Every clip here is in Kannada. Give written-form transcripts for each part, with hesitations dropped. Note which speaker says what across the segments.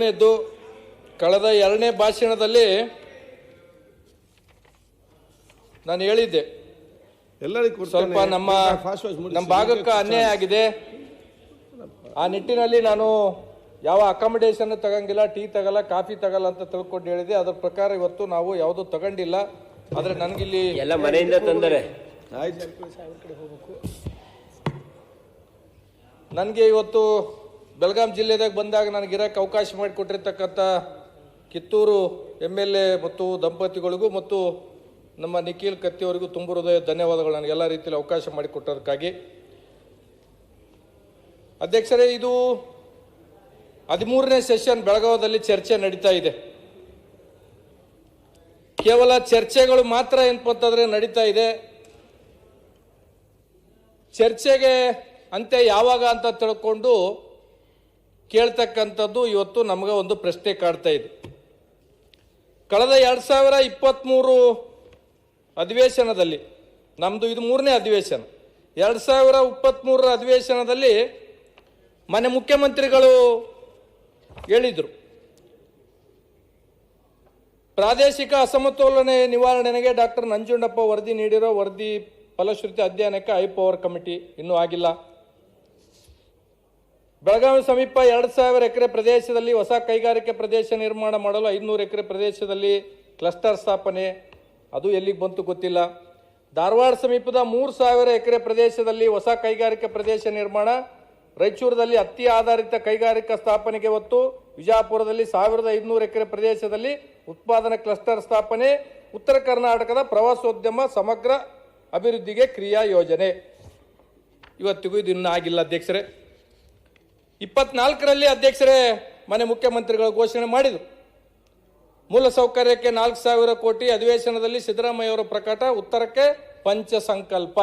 Speaker 1: ಮೂರನೇದ್ದು, ಕಳೆದ ಎರಡನೇ ಭಾಷಣದಲ್ಲಿ ನಾನು ಹೇಳಿದ್ದೆ ಸ್ವಲ್ಪ ನಮ್ಮ ಭಾಗಕ್ಕೆ ಅನ್ಯಾಯ ಆಗಿದೆ. ಆ ನಿಟ್ಟಿನಲ್ಲಿ ನಾನು ಯಾವ ಅಕಾಮಿಡೇಷನ್ ತಗಂಗಿಲ್ಲ, ಟೀ ತಗಲ್ಲ, ಕಾಫಿ ತಗಲ್ಲ ಅಂತ ತಿಳ್ಕೊಂಡು ಹೇಳಿದೆ. ಅದರ ಪ್ರಕಾರ ಇವತ್ತು ನಾವು ಯಾವುದೂ ತಗೊಂಡಿಲ್ಲ. ಆದರೆ ನನಗಿಲ್ಲಿ
Speaker 2: ಎಲ್ಲ ಮನೆಯಿಂದ ತಂದರೆ
Speaker 1: ನನಗೆ ಇವತ್ತು ಬೆಳಗಾಂ ಜಿಲ್ಲೆದಾಗ ಬಂದಾಗ ನನಗಿರೋಕ್ಕೆ ಅವಕಾಶ ಮಾಡಿಕೊಟ್ಟಿರ್ತಕ್ಕಂಥ ಕಿತ್ತೂರು MLA ಮತ್ತು ದಂಪತಿಗಳಿಗೂ ಮತ್ತು ನಮ್ಮ ನಿಖಿಲ್ ಕತ್ತಿಯವರಿಗೂ ತುಂಬ ಹೃದಯ ಧನ್ಯವಾದಗಳು, ನನಗೆಲ್ಲ ರೀತಿಯಲ್ಲಿ ಅವಕಾಶ ಮಾಡಿಕೊಟ್ಟೋದಕ್ಕಾಗಿ. ಅಧ್ಯಕ್ಷರೇ, ಇದು 13ನೇ ಸೆಷನ್ ಬೆಳಗಾವದಲ್ಲಿ ಚರ್ಚೆ ನಡೀತಾ ಇದೆ. ಕೇವಲ ಚರ್ಚೆಗಳು ಮಾತ್ರ ಏನಪ್ಪಂತಂದ್ರೆ ನಡೀತಾ ಇದೆ. ಚರ್ಚೆಗೆ ಅಂತ್ಯ ಯಾವಾಗ ಅಂತ ತಿಳ್ಕೊಂಡು ಕೇಳ್ತಕ್ಕಂಥದ್ದು ಇವತ್ತು ನಮಗೆ ಒಂದು ಪ್ರಶ್ನೆ ಕಾಡ್ತಾ ಇದೆ. ಕಳೆದ 2023 ಅಧಿವೇಶನದಲ್ಲಿ, ನಮ್ಮದು ಇದು 3ನೇ ಅಧಿವೇಶನ, 2023 ಅಧಿವೇಶನದಲ್ಲಿ ಮಾನ್ಯ ಮುಖ್ಯಮಂತ್ರಿಗಳು ಹೇಳಿದರು, ಪ್ರಾದೇಶಿಕ ಅಸಮತೋಲನೆ ನಿವಾರಣೆಗೆ ಡಾಕ್ಟರ್ ನಂಜುಂಡಪ್ಪ ವರದಿ ನೀಡಿರೋ ವರದಿ ಫಲಶ್ರುತಿ ಅಧ್ಯಯನಕ್ಕೆ ಹೈಪವರ್ ಕಮಿಟಿ ಇನ್ನೂ ಆಗಿಲ್ಲ. ಬೆಳಗಾವಿ ಸಮೀಪ 2000 ಎಕರೆ ಪ್ರದೇಶದಲ್ಲಿ ಹೊಸ ಕೈಗಾರಿಕೆ ಪ್ರದೇಶ ನಿರ್ಮಾಣ ಮಾಡಲು 500 ಎಕರೆ ಪ್ರದೇಶದಲ್ಲಿ ಕ್ಲಸ್ಟರ್ ಸ್ಥಾಪನೆ, ಅದು ಎಲ್ಲಿಗೆ ಬಂತು ಗೊತ್ತಿಲ್ಲ. ಧಾರವಾಡ ಸಮೀಪದ 3000 ಎಕರೆ ಪ್ರದೇಶದಲ್ಲಿ ಹೊಸ ಕೈಗಾರಿಕೆ ಪ್ರದೇಶ ನಿರ್ಮಾಣ, ರಾಯಚೂರದಲ್ಲಿ ಹತ್ತಿ ಆಧಾರಿತ ಕೈಗಾರಿಕಾ ಸ್ಥಾಪನೆಗೆ ಒತ್ತು, ವಿಜಯಪುರದಲ್ಲಿ 1500 ಎಕರೆ ಪ್ರದೇಶದಲ್ಲಿ ಉತ್ಪಾದನಾ ಕ್ಲಸ್ಟರ್ ಸ್ಥಾಪನೆ, ಉತ್ತರ ಕರ್ನಾಟಕದ ಪ್ರವಾಸೋದ್ಯಮ ಸಮಗ್ರ ಅಭಿವೃದ್ಧಿಗೆ ಕ್ರಿಯಾ ಯೋಜನೆ. ಇವತ್ತಿಗೂ ಇದು ಇನ್ನೂ ಆಗಿಲ್ಲ ಅಧ್ಯಕ್ಷರೇ. 24ರಲ್ಲಿ ಅಧ್ಯಕ್ಷರೇ ಮನೆ ಮುಖ್ಯಮಂತ್ರಿಗಳು ಘೋಷಣೆ ಮಾಡಿದರು. ಮೂಲಸೌಕರ್ಯಕ್ಕೆ 4000 ಕೋಟಿ, ಅಧಿವೇಶನದಲ್ಲಿ ಸಿದ್ದರಾಮಯ್ಯವರ ಪ್ರಕಟ, ಉತ್ತರಕ್ಕೆ ಪಂಚ ಸಂಕಲ್ಪ.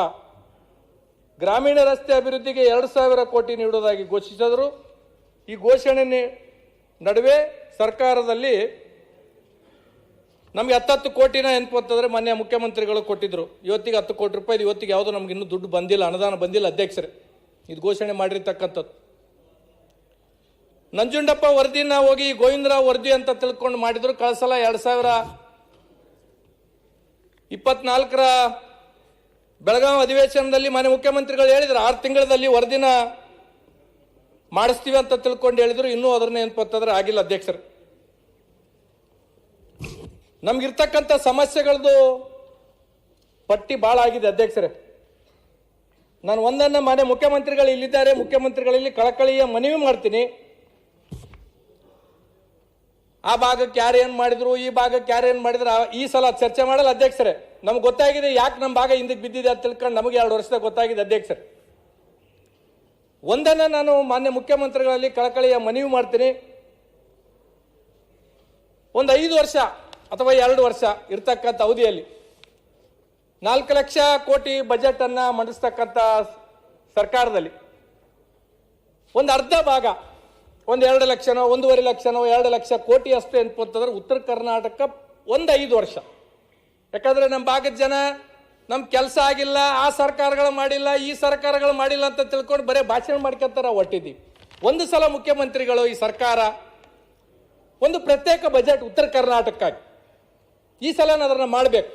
Speaker 1: ಗ್ರಾಮೀಣ ರಸ್ತೆ ಅಭಿವೃದ್ಧಿಗೆ 2000 ಕೋಟಿ ನೀಡುವುದಾಗಿ ಘೋಷಿಸಿದರು. ಈ ಘೋಷಣೆ ನಡುವೆ ಸರ್ಕಾರದಲ್ಲಿ ನಮಗೆ 10 ಕೋಟಿನ ಅಂತಂದ್ರೆ ಮಾನ್ಯ ಮುಖ್ಯಮಂತ್ರಿಗಳು ಕೊಟ್ಟಿದ್ರು. ಇವತ್ತಿಗೆ 10 ಕೋಟಿ ರೂಪಾಯಿ, ಇವತ್ತಿಗೆ ಯಾವುದೋ ನಮ್ಗೆ ಇನ್ನೂ ದುಡ್ಡು ಬಂದಿಲ್ಲ, ಅನುದಾನ ಬಂದಿಲ್ಲ ಅಧ್ಯಕ್ಷರೇ. ಇದು ಘೋಷಣೆ ಮಾಡಿರ್ತಕ್ಕಂಥದ್ದು. ನಂಜುಂಡಪ್ಪ ವರದಿನ ಹೋಗಿ ಗೋವಿಂದರಾವ್ ವರದಿ ಅಂತ ತಿಳ್ಕೊಂಡು ಮಾಡಿದ್ರು. ಕಳೆದ 2024ರ ಬೆಳಗಾವಿ ಅಧಿವೇಶನದಲ್ಲಿ ಮಾನ್ಯ ಮುಖ್ಯಮಂತ್ರಿಗಳು ಹೇಳಿದ್ರು 6 ತಿಂಗಳಲ್ಲಿ ವರದಿನ ಮಾಡಿಸ್ತೀವಿ ಅಂತ ತಿಳ್ಕೊಂಡು ಹೇಳಿದ್ರು. ಇನ್ನೂ ಅದನ್ನ ಏನಪ್ಪಂತಂದ್ರೆ ಆಗಿಲ್ಲ ಅಧ್ಯಕ್ಷರು. ನಮ್ಗಿರ್ತಕ್ಕಂಥ ಸಮಸ್ಯೆಗಳದ್ದು ಪಟ್ಟಿ ಭಾಳ ಆಗಿದೆ ಅಧ್ಯಕ್ಷರೇ. ನಾನು ಒಂದನ್ನ ಮಾನ್ಯ ಮುಖ್ಯಮಂತ್ರಿಗಳು ಇಲ್ಲಿದ್ದಾರೆ, ಮುಖ್ಯಮಂತ್ರಿಗಳಲ್ಲಿ ಕಳಕಳಿಯ ಮನವಿ ಮಾಡ್ತೀನಿ. ಆ ಭಾಗಕ್ಕೆ ಯಾರು ಏನು ಮಾಡಿದ್ರು, ಈ ಭಾಗಕ್ಕೆ ಯಾರು ಏನು ಮಾಡಿದ್ರು, ಈ ಸಲ ಚರ್ಚೆ ಮಾಡಲ್ಲ ಅಧ್ಯಕ್ಷರೇ. ನಮ್ಗೆ ಗೊತ್ತಾಗಿದೆ ಯಾಕೆ ನಮ್ಮ ಭಾಗ ಹಿಂದಕ್ಕೆ ಬಿದ್ದಿದೆ ಅಂತ ತಿಳ್ಕೊಂಡು ನಮಗೆ 2 ವರ್ಷದಾಗ ಗೊತ್ತಾಗಿದೆ ಅಧ್ಯಕ್ಷರೇ. ಒಂದನ್ನ ನಾನು ಮಾನ್ಯ ಮುಖ್ಯಮಂತ್ರಿಗಳಲ್ಲಿ ಕಳಕಳಿಯ ಮನವಿ ಮಾಡ್ತೀನಿ. ಒಂದು 5 ವರ್ಷ ಅಥವಾ 2 ವರ್ಷ ಇರ್ತಕ್ಕಂಥ ಅವಧಿಯಲ್ಲಿ 4 ಲಕ್ಷ ಕೋಟಿ ಬಜೆಟ್ ಅನ್ನ ಮಂಡಿಸ್ತಕ್ಕಂಥ ಸರ್ಕಾರದಲ್ಲಿ ಒಂದು ಅರ್ಧ ಭಾಗ, ಒಂದು 2 ಲಕ್ಷನೋ 1.5 ಲಕ್ಷನೋ 2 ಲಕ್ಷ ಕೋಟಿ ಅಷ್ಟೇ ಅಂತಂದ್ರೆ ಉತ್ತರ ಕರ್ನಾಟಕ ಒಂದು 5 ವರ್ಷ. ಯಾಕಂದ್ರೆ ನಮ್ಮ ಭಾಗದ ಜನ ನಮ್ಮ ಕೆಲಸ ಆಗಿಲ್ಲ, ಆ ಸರ್ಕಾರಗಳು ಮಾಡಿಲ್ಲ, ಈ ಸರ್ಕಾರಗಳು ಮಾಡಿಲ್ಲ ಅಂತ ತಿಳ್ಕೊಂಡು ಬರೀ ಭಾಷಣ ಮಾಡ್ಕೊಂತಾರ ಹೊಟ್ಟಿದ್ದೀವಿ. ಒಂದು ಸಲ ಮುಖ್ಯಮಂತ್ರಿಗಳು ಈ ಸರ್ಕಾರ ಒಂದು ಪ್ರತ್ಯೇಕ ಬಜೆಟ್ ಉತ್ತರ ಕರ್ನಾಟಕಕ್ಕಾಗಿ ಈ ಸಲ ಅದನ್ನ ಮಾಡಬೇಕು.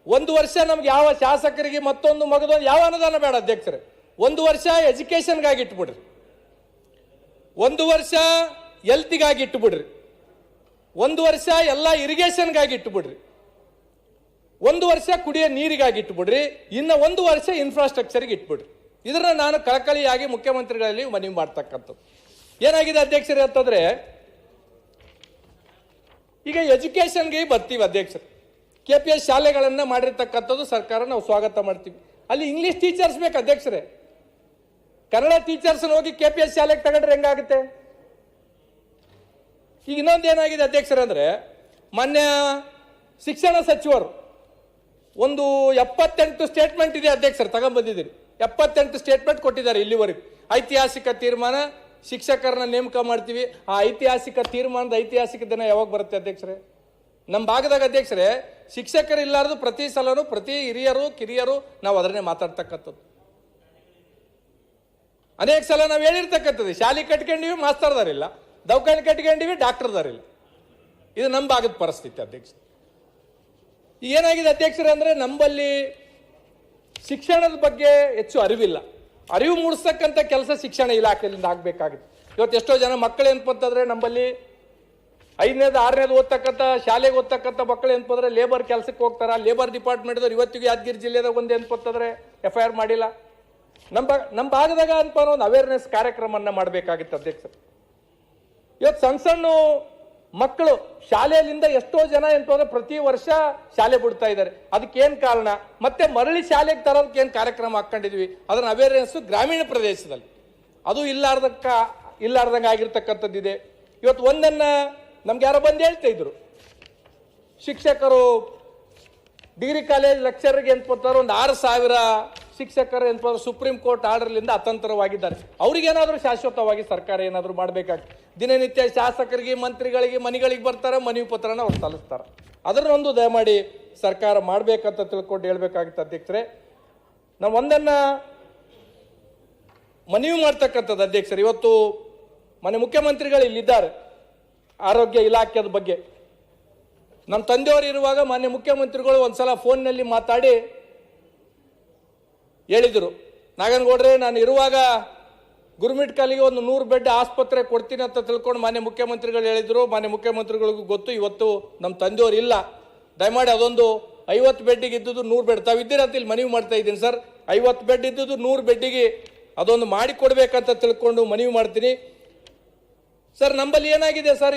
Speaker 1: 1 ವರ್ಷ ನಮ್ಗೆ ಯಾವ ಶಾಸಕರಿಗೆ ಮತ್ತೊಂದು ಮಗದೊಂದು ಯಾವ ಅನುದಾನ ಬೇಡ ಅಧ್ಯಕ್ಷರೇ. 1 ವರ್ಷ ಎಜುಕೇಶನ್ಗಾಗಿ ಇಟ್ಬಿಡ್ರಿ, 1 ವರ್ಷ ಹೆಲ್ತಿಗಾಗಿ ಇಟ್ಟುಬಿಡ್ರಿ, 1 ವರ್ಷ ಎಲ್ಲ ಇರಿಗೇಷನ್ಗಾಗಿ ಇಟ್ಟುಬಿಡ್ರಿ, 1 ವರ್ಷ ಕುಡಿಯೋ ನೀರಿಗಾಗಿ ಇಟ್ಟುಬಿಡ್ರಿ, ಇನ್ನು 1 ವರ್ಷ ಇನ್ಫ್ರಾಸ್ಟ್ರಕ್ಚರ್ಗೆ ಇಟ್ಬಿಡ್ರಿ. ಇದನ್ನ ನಾನು ಕಳಕಳಿಯಾಗಿ ಮುಖ್ಯಮಂತ್ರಿಗಳಲ್ಲಿ ಮನವಿ ಮಾಡ್ತಕ್ಕಂಥದ್ದು. ಏನಾಗಿದೆ ಅಧ್ಯಕ್ಷರೇ ಅಂತಂದ್ರೆ, ಈಗ ಎಜುಕೇಶನ್ಗೆ ಬರ್ತೀವಿ ಅಧ್ಯಕ್ಷರು. KPS ಶಾಲೆಗಳನ್ನ ಮಾಡಿರ್ತಕ್ಕಂಥದ್ದು ಸರ್ಕಾರ ನಾವು ಸ್ವಾಗತ ಮಾಡ್ತೀವಿ. ಅಲ್ಲಿ ಇಂಗ್ಲಿಷ್ ಟೀಚರ್ಸ್ ಬೇಕು ಅಧ್ಯಕ್ಷರೇ. ಕನ್ನಡ ಟೀಚರ್ಸ್ ಹೋಗಿ KPS ಶಾಲೆಗೆ ತಗೊಂಡ್ರೆ ಹೆಂಗಾಗುತ್ತೆ? ಈಗ ಇನ್ನೊಂದು ಏನಾಗಿದೆ ಅಧ್ಯಕ್ಷರೇ ಅಂದ್ರೆ, ಮಾನ್ಯ ಶಿಕ್ಷಣ ಸಚಿವರು ಒಂದು 78 ಸ್ಟೇಟ್ಮೆಂಟ್ ಇದೆ ಅಧ್ಯಕ್ಷರು, ತಗೊಂಡ್ಬಂದಿದ್ದೀರಿ. 78 ಸ್ಟೇಟ್ಮೆಂಟ್ ಕೊಟ್ಟಿದ್ದಾರೆ ಇಲ್ಲಿವರೆಗೂ. ಐತಿಹಾಸಿಕ ತೀರ್ಮಾನ, ಶಿಕ್ಷಕರನ್ನ ನೇಮಕ ಮಾಡ್ತೀವಿ. ಆ ಐತಿಹಾಸಿಕ ತೀರ್ಮಾನದ ಐತಿಹಾಸಿಕ ದಿನ ಯಾವಾಗ ಬರುತ್ತೆ ಅಧ್ಯಕ್ಷರೇ? ನಮ್ಮ ಭಾಗದಾಗ ಅಧ್ಯಕ್ಷರೇ ಶಿಕ್ಷಕರು ಇಲ್ಲಾರ್ದು ಪ್ರತಿ ಸಲನೂ ಪ್ರತಿ ಹಿರಿಯರು ಕಿರಿಯರು ನಾವು ಅದನ್ನೇ ಮಾತಾಡ್ತಕ್ಕಂಥದ್ದು. ಅನೇಕ ಸಲ ನಾವು ಹೇಳಿರ್ತಕ್ಕಂಥದ್ದು, ಶಾಲೆ ಕಟ್ಕೊಂಡಿವಿ ಮಾಸ್ತರ್ದಾರಿಲ್ಲ, ದವಾಖಾನೆ ಕಟ್ಕೊಂಡಿವಿ, ಡಾಕ್ಟರ್ದಾರಿಲ್ಲ. ಇದು ನಮ್ಮ ಭಾಗದ ಪರಿಸ್ಥಿತಿ ಅಧ್ಯಕ್ಷ. ಏನಾಗಿದೆ ಅಧ್ಯಕ್ಷರೇ ಅಂದ್ರೆ ನಮ್ಮಲ್ಲಿ ಶಿಕ್ಷಣದ ಬಗ್ಗೆ ಹೆಚ್ಚು ಅರಿವಿಲ್ಲ. ಅರಿವು ಮೂಡಿಸ್ತಕ್ಕಂಥ ಕೆಲಸ ಶಿಕ್ಷಣ ಇಲಾಖೆಯಿಂದ ಆಗ್ಬೇಕಾಗಿದೆ. ಇವತ್ತು ಎಷ್ಟೋ ಜನ ಮಕ್ಕಳು ಏನಪ್ಪಂತಂದ್ರೆ ನಮ್ಮಲ್ಲಿ 5ನೇದು 6ನೇದು ಓದ್ತಕ್ಕಂಥ ಶಾಲೆಗೆ ಓದ್ತಕ್ಕಂಥ ಮಕ್ಕಳು ಏನಪ್ಪಂದ್ರೆ ಲೇಬರ್ ಕೆಲಸಕ್ಕೆ ಹೋಗ್ತಾರ. ಲೇಬರ್ ಡಿಪಾರ್ಟ್ಮೆಂಟ್ದವ್ರು ಇವತ್ತಿಗೂ ಯಾದಗಿರಿ ಜಿಲ್ಲೆದಾಗ ಒಂದು ಏನಪ್ಪಂತಂದ್ರೆ FIR ಮಾಡಿಲ್ಲ. ನಮ್ಮ ಭಾಗದಾಗ ಅಂತ ಒಂದು ಅವೇರ್ನೆಸ್ ಕಾರ್ಯಕ್ರಮನ ಮಾಡಬೇಕಾಗಿತ್ತು ಅಧ್ಯಕ್ಷರು. ಇವತ್ತು ಸಣ್ಣ ಸಣ್ಣ ಮಕ್ಕಳು ಶಾಲೆಯಲ್ಲಿಂದ ಎಷ್ಟೋ ಜನ ಏನಂತಂದ್ರೆ ಪ್ರತಿ ವರ್ಷ ಶಾಲೆ ಬಿಡ್ತಾ ಇದ್ದಾರೆ. ಅದಕ್ಕೇನು ಕಾರಣ? ಮತ್ತೆ ಮರಳಿ ಶಾಲೆಗೆ ತರೋದಕ್ಕೆ ಏನು ಕಾರ್ಯಕ್ರಮ ಹಾಕೊಂಡಿದ್ವಿ, ಅದನ್ನ ಅವೇರ್ನೆಸ್ ಗ್ರಾಮೀಣ ಪ್ರದೇಶದಲ್ಲಿ ಅದು ಇಲ್ಲಾರ್ದಂಗೆ ಆಗಿರ್ತಕ್ಕಂಥದ್ದಿದೆ. ಇವತ್ತು ಒಂದನ್ನ ನಮ್ಗೆ ಯಾರೋ ಬಂದು ಹೇಳ್ತಾ ಇದ್ರು, ಶಿಕ್ಷಕರು ಡಿಗ್ರಿ ಕಾಲೇಜ್ ಲೆಕ್ಚರ್ಗೆ ಏನ್ಪಡ್ತಾರೆ ಒಂದು 6,000 ಶಿಕ್ಷಕರು ಏನಪ್ಪ ಸುಪ್ರೀಂ ಕೋರ್ಟ್ ಆರ್ಡರ್ಲಿಂದ ಅತಂತ್ರವಾಗಿದ್ದಾರೆ. ಅವ್ರಿಗೇನಾದ್ರೂ ಶಾಶ್ವತವಾಗಿ ಸರ್ಕಾರ ಏನಾದರೂ ಮಾಡಬೇಕಾಗ್ತದೆ. ದಿನನಿತ್ಯ ಶಾಸಕರಿಗೆ ಮಂತ್ರಿಗಳಿಗೆ ಮನೆಗಳಿಗೆ ಬರ್ತಾರೆ, ಮನವಿ ಪತ್ರನ ಅವ್ರು ಸಲ್ಲಿಸ್ತಾರೆ. ಅದನ್ನೊಂದು ದಯಮಾಡಿ ಸರ್ಕಾರ ಮಾಡಬೇಕಂತ ತಿಳ್ಕೊಂಡು ಹೇಳ್ಬೇಕಾಗಿತ್ತು ಅಧ್ಯಕ್ಷರೇ. ನಾವು ಒಂದನ್ನ ಮನವಿ ಮಾಡ್ತಕ್ಕಂಥದ್ದು ಅಧ್ಯಕ್ಷರು, ಇವತ್ತು ಮನೆ ಮುಖ್ಯಮಂತ್ರಿಗಳು ಇಲ್ಲಿದ್ದಾರೆ. ಆರೋಗ್ಯ ಇಲಾಖೆದ ಬಗ್ಗೆ ನಮ್ಮ ತಂದೆಯವರು ಇರುವಾಗ ಮಾನ್ಯ ಮುಖ್ಯಮಂತ್ರಿಗಳು ಒಂದ್ಸಲ ಫೋನ್ನಲ್ಲಿ ಮಾತಾಡಿ ಹೇಳಿದರು, ನಾಗನಗೌಡ್ರೆ ನಾನು ಇರುವಾಗ ಗುರುಮಿಟ್ ಕಾಲಿಗೆ ಒಂದು 100 ಬೆಡ್ ಆಸ್ಪತ್ರೆ ಕೊಡ್ತೀನಿ ಅಂತ ತಿಳ್ಕೊಂಡು ಮಾನ್ಯ ಮುಖ್ಯಮಂತ್ರಿಗಳು ಹೇಳಿದ್ರು. ಮಾನ್ಯ ಮುಖ್ಯಮಂತ್ರಿಗಳಿಗೂ ಗೊತ್ತು, ಇವತ್ತು ನಮ್ಮ ತಂದೆಯವರು ಇಲ್ಲ, ದಯಮಾಡಿ ಅದೊಂದು 50 ಬೆಡ್ಡಿಗೆ ಇದ್ದುದು 100 ಬೆಡ್ ತಾವಿದ್ದೀರಂತ ಇಲ್ಲಿ ಮನವಿ ಮಾಡ್ತಾ ಇದ್ದೀನಿ ಸರ್. 50 ಬೆಡ್ ಇದ್ದುದು 100 ಬೆಡ್ಡಿಗೆ ಅದೊಂದು ಮಾಡಿ ಕೊಡ್ಬೇಕಂತ ತಿಳ್ಕೊಂಡು ಮನವಿ ಮಾಡ್ತೀನಿ ಸರ್. ನಮ್ಮಲ್ಲಿ ಏನಾಗಿದೆ ಸರ್,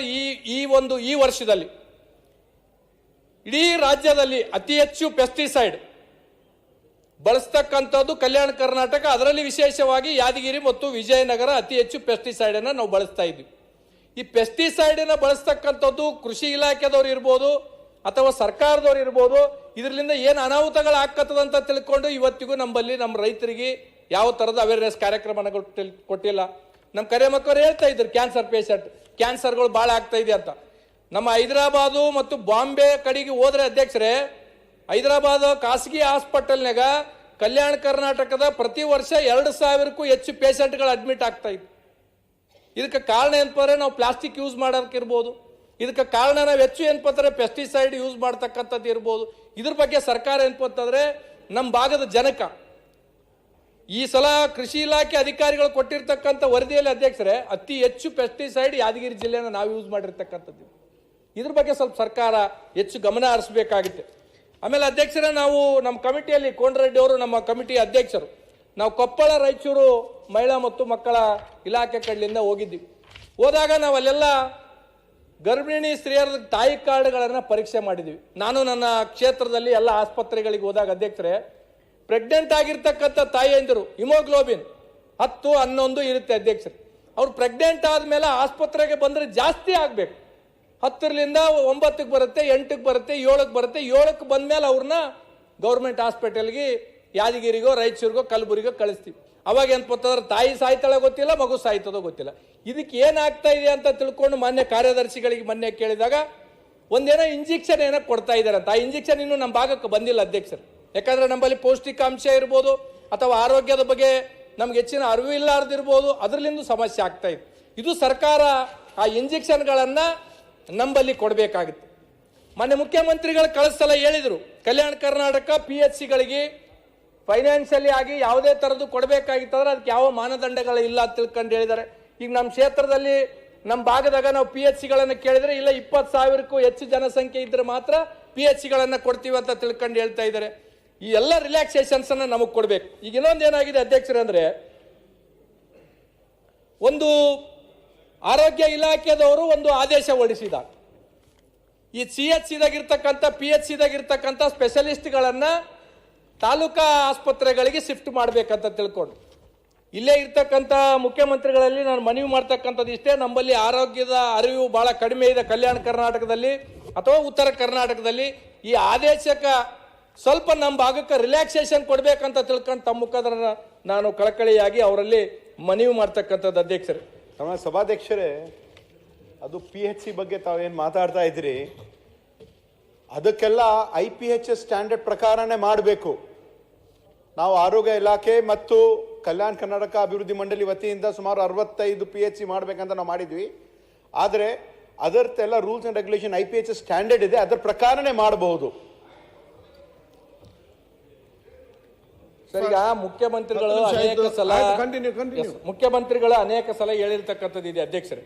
Speaker 1: ಈ ವರ್ಷದಲ್ಲಿ ಇಡೀ ರಾಜ್ಯದಲ್ಲಿ ಅತಿ ಹೆಚ್ಚು ಪೆಸ್ಟಿಸೈಡ್ ಬಳಸ್ತಕ್ಕಂಥದ್ದು ಕಲ್ಯಾಣ ಕರ್ನಾಟಕ, ಅದರಲ್ಲಿ ವಿಶೇಷವಾಗಿ ಯಾದಗಿರಿ ಮತ್ತು ವಿಜಯನಗರ ಅತಿ ಹೆಚ್ಚು ಪೆಸ್ಟಿಸೈಡ್ ಅನ್ನು ನಾವು ಬಳಸ್ತಾ ಇದ್ವಿ. ಈ ಪೆಸ್ಟಿಸೈಡ್ ಅನ್ನು ಬಳಸ್ತಕ್ಕಂಥದ್ದು ಕೃಷಿ ಇಲಾಖೆದವ್ರು ಇರ್ಬೋದು ಅಥವಾ ಸರ್ಕಾರದವ್ರು ಇರ್ಬೋದು, ಇದರಿಂದ ಏನು ಅನಾಹುತಗಳು ಆಗ್ತದಂತ ತಿಳ್ಕೊಂಡು ಇವತ್ತಿಗೂ ನಮ್ಮಲ್ಲಿ ನಮ್ಮ ರೈತರಿಗೆ ಯಾವ ಥರದ ಅವೇರ್ನೆಸ್ ಕಾರ್ಯಕ್ರಮಗಳು ಕೊಟ್ಟಿಲ್ಲ. ನಮ್ಮ ಕರೆ ಮಕ್ಕಳು ಹೇಳ್ತಾ ಇದ್ರು ಕ್ಯಾನ್ಸರ್ ಪೇಷಂಟ್, ಕ್ಯಾನ್ಸರ್ಗಳು ಭಾಳ ಆಗ್ತಾ ಇದೆ ಅಂತ. ನಮ್ಮ ಹೈದರಾಬಾದು ಮತ್ತು ಬಾಂಬೆ ಕಡೆಗೆ ಹೋದ್ರೆ ಅಧ್ಯಕ್ಷರೇ, ಹೈದರಾಬಾದ್ ಖಾಸಗಿ ಹಾಸ್ಪಿಟಲ್ನಾಗ ಕಲ್ಯಾಣ ಕರ್ನಾಟಕದ ಪ್ರತಿ ವರ್ಷ 2,000ಕ್ಕೂ ಹೆಚ್ಚು ಪೇಷಂಟ್ಗಳು ಅಡ್ಮಿಟ್ ಆಗ್ತಾ ಇತ್ತು. ಇದಕ್ಕೆ ಕಾರಣ ಏನಪ್ಪ ನಾವು ಪ್ಲಾಸ್ಟಿಕ್ ಯೂಸ್ ಮಾಡೋದಕ್ಕಿರ್ಬೋದು, ಇದಕ್ಕೆ ಕಾರಣ ನಾವು ಹೆಚ್ಚು ಏನಪ್ಪಂದ್ರೆ ಪೆಸ್ಟಿಸೈಡ್ ಯೂಸ್ ಮಾಡ್ತಕ್ಕಂಥದ್ದು ಇರ್ಬೋದು. ಇದ್ರ ಬಗ್ಗೆ ಸರ್ಕಾರ ಏನಪ್ಪಂತಂದ್ರೆ ನಮ್ಮ ಭಾಗದ ಜನಕ ಈ ಸಲ ಕೃಷಿ ಇಲಾಖೆ ಅಧಿಕಾರಿಗಳು ಕೊಟ್ಟಿರ್ತಕ್ಕಂಥ ವರದಿಯಲ್ಲಿ ಅಧ್ಯಕ್ಷರೇ ಅತಿ ಹೆಚ್ಚು ಪೆಸ್ಟಿಸೈಡ್ ಯಾದಗಿರಿ ಜಿಲ್ಲೆನ ನಾವು ಯೂಸ್ ಮಾಡಿರ್ತಕ್ಕಂಥದ್ದು. ಇದ್ರ ಬಗ್ಗೆ ಸ್ವಲ್ಪ ಸರ್ಕಾರ ಹೆಚ್ಚು ಗಮನ ಹರಿಸಬೇಕಾಗುತ್ತೆ. ಆಮೇಲೆ ಅಧ್ಯಕ್ಷರೇ, ನಾವು ನಮ್ಮ ಕಮಿಟಿಯಲ್ಲಿ ಕೋನರೆಡ್ಡಿ ಅವರು ನಮ್ಮ ಕಮಿಟಿ ಅಧ್ಯಕ್ಷರು, ನಾವು ಕೊಪ್ಪಳ ರಾಯಚೂರು ಮಹಿಳಾ ಮತ್ತು ಮಕ್ಕಳ ಇಲಾಖೆ ಕಡೆಯಿಂದ ಹೋಗಿದ್ವಿ. ಹೋದಾಗ ನಾವು ಅಲ್ಲೆಲ್ಲ ಗರ್ಭಿಣಿ ಸ್ತ್ರೀಯರ ತಾಯಿ ಕಾರ್ಡ್ಗಳನ್ನು ಪರೀಕ್ಷೆ ಮಾಡಿದ್ವಿ. ನಾನು ನನ್ನ ಕ್ಷೇತ್ರದಲ್ಲಿ ಎಲ್ಲ ಆಸ್ಪತ್ರೆಗಳಿಗೆ ಹೋದಾಗ ಅಧ್ಯಕ್ಷರೇ, ಪ್ರೆಗ್ನೆಂಟ್ ಆಗಿರ್ತಕ್ಕಂಥ ತಾಯಿಯಂದಿರು ಹಿಮೋಗ್ಲೋಬಿನ್ 10, 11 ಇರುತ್ತೆ ಅಧ್ಯಕ್ಷರೇ. ಅವ್ರು ಪ್ರೆಗ್ನೆಂಟ್ ಆದಮೇಲೆ ಆಸ್ಪತ್ರೆಗೆ ಬಂದರೆ ಜಾಸ್ತಿ ಆಗಬೇಕು, 10ರಿಂದ 9ಕ್ಕೆ ಬರುತ್ತೆ, 8ಕ್ಕೆ ಬರುತ್ತೆ, 7ಕ್ಕೆ ಬರುತ್ತೆ. 7ಕ್ಕೆ ಬಂದಮೇಲೆ ಅವ್ರನ್ನ ಗೌರ್ಮೆಂಟ್ ಹಾಸ್ಪಿಟಲ್ಗೆ ಯಾದಗಿರಿಗೋ ರಾಯಚೂರಿಗೋ ಕಲಬುರಗಿಗೋ ಕಳಿಸ್ತೀವಿ. ಅವಾಗ ಏನಪ್ಪಂತಂದ್ರೆ ತಾಯಿ ಸಾಯ್ತಾಳೋ ಗೊತ್ತಿಲ್ಲ, ಮಗು ಸಾಯ್ತದೋ ಗೊತ್ತಿಲ್ಲ. ಇದಕ್ಕೆ ಏನಾಗ್ತಾ ಇದೆ ಅಂತ ತಿಳ್ಕೊಂಡು ಮಾನ್ಯ ಕಾರ್ಯದರ್ಶಿಗಳಿಗೆ ಮೊನ್ನೆ ಕೇಳಿದಾಗ ಒಂದೇನೋ ಇಂಜೆಕ್ಷನ್ ಏನೋ ಕೊಡ್ತಾ ಇದ್ದಾರೆ ಅಂತ. ಆ ಇಂಜೆಕ್ಷನ್ ಇನ್ನೂ ನಮ್ಮ ಭಾಗಕ್ಕೆ ಬಂದಿಲ್ಲ ಅಧ್ಯಕ್ಷರು. ಯಾಕಂದ್ರೆ ನಮ್ಮಲ್ಲಿ ಪೌಷ್ಟಿಕಾಂಶ ಇರ್ಬೋದು ಅಥವಾ ಆರೋಗ್ಯದ ಬಗ್ಗೆ ನಮ್ಗೆ ಹೆಚ್ಚಿನ ಅರಿವು ಇಲ್ಲಾರ್ದಿರ್ಬೋದು, ಅದರಲ್ಲಿಂದ ಸಮಸ್ಯೆ ಆಗ್ತಾ ಇದೆ. ಇದು ಸರ್ಕಾರ ಆ ಇಂಜೆಕ್ಷನ್ಗಳನ್ನ ನಂಬಲ್ಲಿ ಕೊಡಬೇಕಾಗಿತ್ತು. ಮೊನ್ನೆ ಮುಖ್ಯಮಂತ್ರಿಗಳು ಕಳಿಸಲ ಹೇಳಿದ್ರು, ಕಲ್ಯಾಣ ಕರ್ನಾಟಕ PHCಗಳಿಗೆ ಫೈನಾನ್ಷಿಯಲಿ ಆಗಿ ಯಾವುದೇ ಥರದ್ದು ಕೊಡಬೇಕಾಗಿತ್ತಂದ್ರೆ ಅದಕ್ಕೆ ಯಾವ ಮಾನದಂಡಗಳು ಇಲ್ಲ ಅಂತ ತಿಳ್ಕೊಂಡು ಹೇಳಿದ್ದಾರೆ. ಈಗ ನಮ್ಮ ಕ್ಷೇತ್ರದಲ್ಲಿ ನಮ್ಮ ಭಾಗದಾಗ ನಾವು PHCಗಳನ್ನು ಕೇಳಿದ್ರೆ ಇಲ್ಲ 20,000ಕ್ಕೂ ಹೆಚ್ಚು ಜನಸಂಖ್ಯೆ ಇದ್ರೆ ಮಾತ್ರ PHCಗಳನ್ನು ಕೊಡ್ತೀವಿ ಅಂತ ತಿಳ್ಕೊಂಡು ಹೇಳ್ತಾ ಇದ್ದಾರೆ. ಈ ಎಲ್ಲ ರಿಲ್ಯಾಕ್ಸೇಷನ್ಸ್ ಅನ್ನ ನಮಗೆ ಕೊಡ್ಬೇಕು. ಈಗ ಇನ್ನೊಂದು ಏನಾಗಿದೆ ಅಧ್ಯಕ್ಷರೇ ಅಂದ್ರೆ, ಒಂದು ಆರೋಗ್ಯ ಇಲಾಖೆದವರು ಒಂದು ಆದೇಶ ಹೊರಡಿಸಿದ್ದಾರೆ. ಈ CHCದಾಗಿರ್ತಕ್ಕಂಥ PHCದಾಗಿರ್ತಕ್ಕಂಥ ಸ್ಪೆಷಲಿಸ್ಟ್ಗಳನ್ನ ತಾಲೂಕಾ ಆಸ್ಪತ್ರೆಗಳಿಗೆ ಶಿಫ್ಟ್ ಮಾಡಬೇಕಂತ ತಿಳ್ಕೊಂಡು ಇಲ್ಲೇ ಇರ್ತಕ್ಕಂಥ ಮುಖ್ಯಮಂತ್ರಿಗಳಲ್ಲಿ ನಾನು ಮನವಿ ಮಾಡ್ತಕ್ಕಂಥದ್ದು ಇಷ್ಟೇ, ನಮ್ಮಲ್ಲಿ ಆರೋಗ್ಯದ ಅರಿವು ಬಹಳ ಕಡಿಮೆ ಇದೆ ಕಲ್ಯಾಣ ಕರ್ನಾಟಕದಲ್ಲಿ ಅಥವಾ ಉತ್ತರ ಕರ್ನಾಟಕದಲ್ಲಿ. ಈ ಆದೇಶಕ್ಕೆ ಸ್ವಲ್ಪ ನಮ್ಮ ಭಾಗಕ್ಕೆ ರಿಲ್ಯಾಕ್ಸೇಷನ್ ಕೊಡ್ಬೇಕಂತ ತಿಳ್ಕೊಂಡು ತಮ್ಮ ಮುಖಾಂತರ ನಾನು ಕಳಕಳಿಯಾಗಿ ಅವರಲ್ಲಿ ಮನವಿ ಮಾಡ್ತಕ್ಕಂಥದ್ದು ಅಧ್ಯಕ್ಷರೇ.
Speaker 2: ನಮ್ಮ ಸಭಾಧ್ಯಕ್ಷರೇ, ಅದು PHC ಬಗ್ಗೆ ತಾವೇನು ಮಾತಾಡ್ತಾ ಇದ್ರಿ, ಅದಕ್ಕೆಲ್ಲ IPHS ಸ್ಟ್ಯಾಂಡರ್ಡ್ ಪ್ರಕಾರನೇ ಮಾಡಬೇಕು. ನಾವು ಆರೋಗ್ಯ ಇಲಾಖೆ ಮತ್ತು ಕಲ್ಯಾಣ ಕರ್ನಾಟಕ ಅಭಿವೃದ್ಧಿ ಮಂಡಳಿ ವತಿಯಿಂದ ಸುಮಾರು 65 PHC ಮಾಡಬೇಕಂತ ನಾವು ಮಾಡಿದ್ವಿ. ಆದರೆ ಅದರದ್ದೆಲ್ಲ rules and regulation IPH standard ಇದೆ, ಅದರ ಪ್ರಕಾರನೇ ಮಾಡಬಹುದು.
Speaker 1: ಸರ್, ಈಗ ಮುಖ್ಯಮಂತ್ರಿಗಳು ಅನೇಕ ಸಲ ಹೇಳಿರ್ತಕ್ಕಂಥದ್ದು ಇದೆ ಅಧ್ಯಕ್ಷರೇ.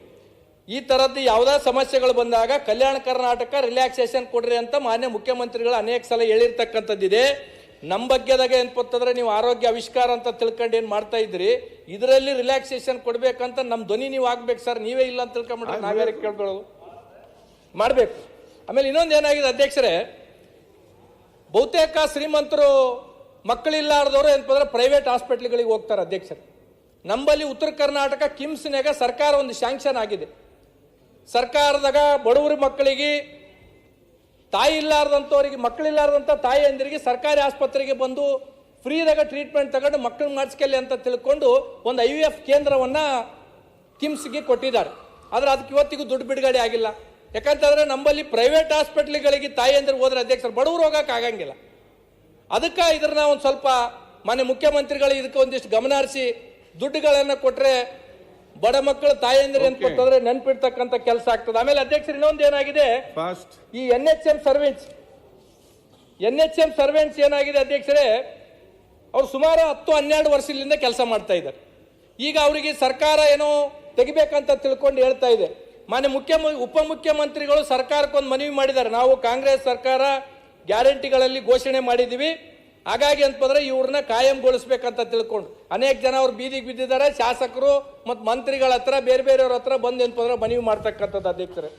Speaker 1: ಈ ತರದ್ದು ಯಾವುದೇ ಸಮಸ್ಯೆಗಳು ಬಂದಾಗ ಕಲ್ಯಾಣ ಕರ್ನಾಟಕ ರಿಲ್ಯಾಕ್ಸೇಷನ್ ಕೊಡ್ರಿ ಅಂತ ಮಾನ್ಯ ಮುಖ್ಯಮಂತ್ರಿಗಳು ಅನೇಕ ಸಲ ಹೇಳಿರ್ತಕ್ಕಂಥದ್ದಿದೆ. ನಮ್ಮ ಬಗ್ಗೆದಾಗ ಏನ್ಪತ್ತಂದ್ರೆ ನೀವು ಆರೋಗ್ಯ ಆವಿಷ್ಕಾರ ಅಂತ ತಿಳ್ಕೊಂಡು ಏನ್ ಮಾಡ್ತಾ ಇದ್ರಿ, ಇದರಲ್ಲಿ ರಿಲ್ಯಾಕ್ಸೇಷನ್ ಕೊಡ್ಬೇಕಂತ ನಮ್ಮ ಧ್ವನಿ ನೀವು ಆಗ್ಬೇಕು ಸರ್. ನೀವೇ ಇಲ್ಲ ಅಂತ ತಿಳ್ಕೊಂಡ್ಬಿಟ್ರೆ ನಾವ್ಯಾರ ಕೇಳ್ಕೊಳ್ಳೋದು ಮಾಡ್ಬೇಕು. ಆಮೇಲೆ ಇನ್ನೊಂದು ಏನಾಗಿದೆ ಅಧ್ಯಕ್ಷರೇ, ಬಹುತೇಕ ಶ್ರೀಮಂತರು ಮಕ್ಕಳಿಲ್ಲಾರ್ದವರು ಏನಂತಂದ್ರೆ ಪ್ರೈವೇಟ್ ಹಾಸ್ಪಿಟ್ಲ್ಗಳಿಗೆ ಹೋಗ್ತಾರೆ ಅಧ್ಯಕ್ಷರೇ. ನಮ್ಮಲ್ಲಿ ಉತ್ತರ ಕರ್ನಾಟಕ ಕಿಮ್ಸ್ನಾಗ ಸರ್ಕಾರ ಒಂದು ಶಾಂಕ್ಷನ್ ಆಗಿದೆ. ಸರ್ಕಾರದಾಗ ಬಡವರ ಮಕ್ಕಳಿಗೆ, ತಾಯಿ ಇಲ್ಲಾರ್ದಂಥವ್ರಿಗೆ, ಮಕ್ಕಳಿಲ್ಲಾರ್ದಂಥ ತಾಯಿಯಂದಿರಿಗೆ ಸರ್ಕಾರಿ ಆಸ್ಪತ್ರೆಗೆ ಬಂದು ಫ್ರೀದಾಗ ಟ್ರೀಟ್ಮೆಂಟ್ ತಗೊಂಡು ಮಕ್ಕಳು ಮಾಡಿಸ್ಕೊಳ್ಳಿ ಅಂತ ತಿಳ್ಕೊಂಡು ಒಂದು IVF ಕೇಂದ್ರವನ್ನ ಕಿಮ್ಸ್ಗೆ ಕೊಟ್ಟಿದ್ದಾರೆ. ಆದ್ರೆ ಅದಕ್ಕೆ ಇವತ್ತಿಗೂ ದುಡ್ಡು ಬಿಡುಗಡೆ ಆಗಿಲ್ಲ. ಯಾಕಂತಂದ್ರೆ ನಮ್ಮಲ್ಲಿ ಪ್ರೈವೇಟ್ ಹಾಸ್ಪಿಟ್ಲ್ಗಳಿಗೆ ತಾಯಿಯಂದಿರು ಹೋದ್ರೆ ಅಧ್ಯಕ್ಷರು ಬಡವರು ಹೋಗಕ್ಕೆ ಆಗಂಗಿಲ್ಲ. ಅದಕ್ಕೆ ಇದ್ರನ್ನ ಒಂದು ಸ್ವಲ್ಪ ಮಾನ್ಯ ಮುಖ್ಯಮಂತ್ರಿಗಳು ಇದಕ್ಕೆ ಒಂದಿಷ್ಟು ಗಮನ ಹರಿಸಿ ದುಡ್ಡುಗಳನ್ನು ಕೊಟ್ರೆ ಬಡ ಮಕ್ಕಳು ತಾಯಂದ್ರೆ ಏನ್ಪಟ್ಟಂದ್ರೆ ನೆನ್ಪಿಡ್ತಕ್ಕಂಥ ಕೆಲಸ ಆಗ್ತದೆ. ಆಮೇಲೆ ಅಧ್ಯಕ್ಷರು ಇನ್ನೊಂದು ಏನಾಗಿದೆ, ಈ NHM ಸರ್ವೆಂಟ್ಸ್ ಏನಾಗಿದೆ ಅಧ್ಯಕ್ಷರೇ, ಅವ್ರು ಸುಮಾರು 10-12 ವರ್ಷದಿಂದ ಕೆಲಸ ಮಾಡ್ತಾ ಇದ್ದಾರೆ. ಈಗ ಅವರಿಗೆ ಸರ್ಕಾರ ಏನೋ ತೆಗಿಬೇಕಂತ ತಿಳ್ಕೊಂಡು ಹೇಳ್ತಾ ಇದೆ. ಮಾನ್ಯ ಉಪಮುಖ್ಯಮಂತ್ರಿಗಳು ಸರ್ಕಾರಕ್ಕೊಂದು ಮನವಿ ಮಾಡಿದ್ದಾರೆ. ನಾವು ಕಾಂಗ್ರೆಸ್ ಸರ್ಕಾರ ಗ್ಯಾರಂಟಿಗಳಲ್ಲಿ ಘೋಷಣೆ ಮಾಡಿದ್ದೀವಿ, ಹಾಗಾಗಿ ಅಂತಂದ್ರೆ ಇವ್ರನ್ನ ಕಾಯಂಗೊಳಿಸ್ಬೇಕಂತ ತಿಳ್ಕೊಂಡು ಅನೇಕ ಜನ ಅವ್ರು ಬೀದಿಗೆ ಬಿದ್ದಿದ್ದಾರೆ. ಶಾಸಕರು ಮತ್ತು ಮಂತ್ರಿಗಳ ಹತ್ರ, ಬೇರೆ ಬೇರೆಯವ್ರ ಹತ್ರ ಬಂದು ಏನಂತಂದ್ರೆ ಮನವಿ ಮಾಡ್ತಕ್ಕಂಥದ್ದು ಅಧ್ಯಕ್ಷರೇ.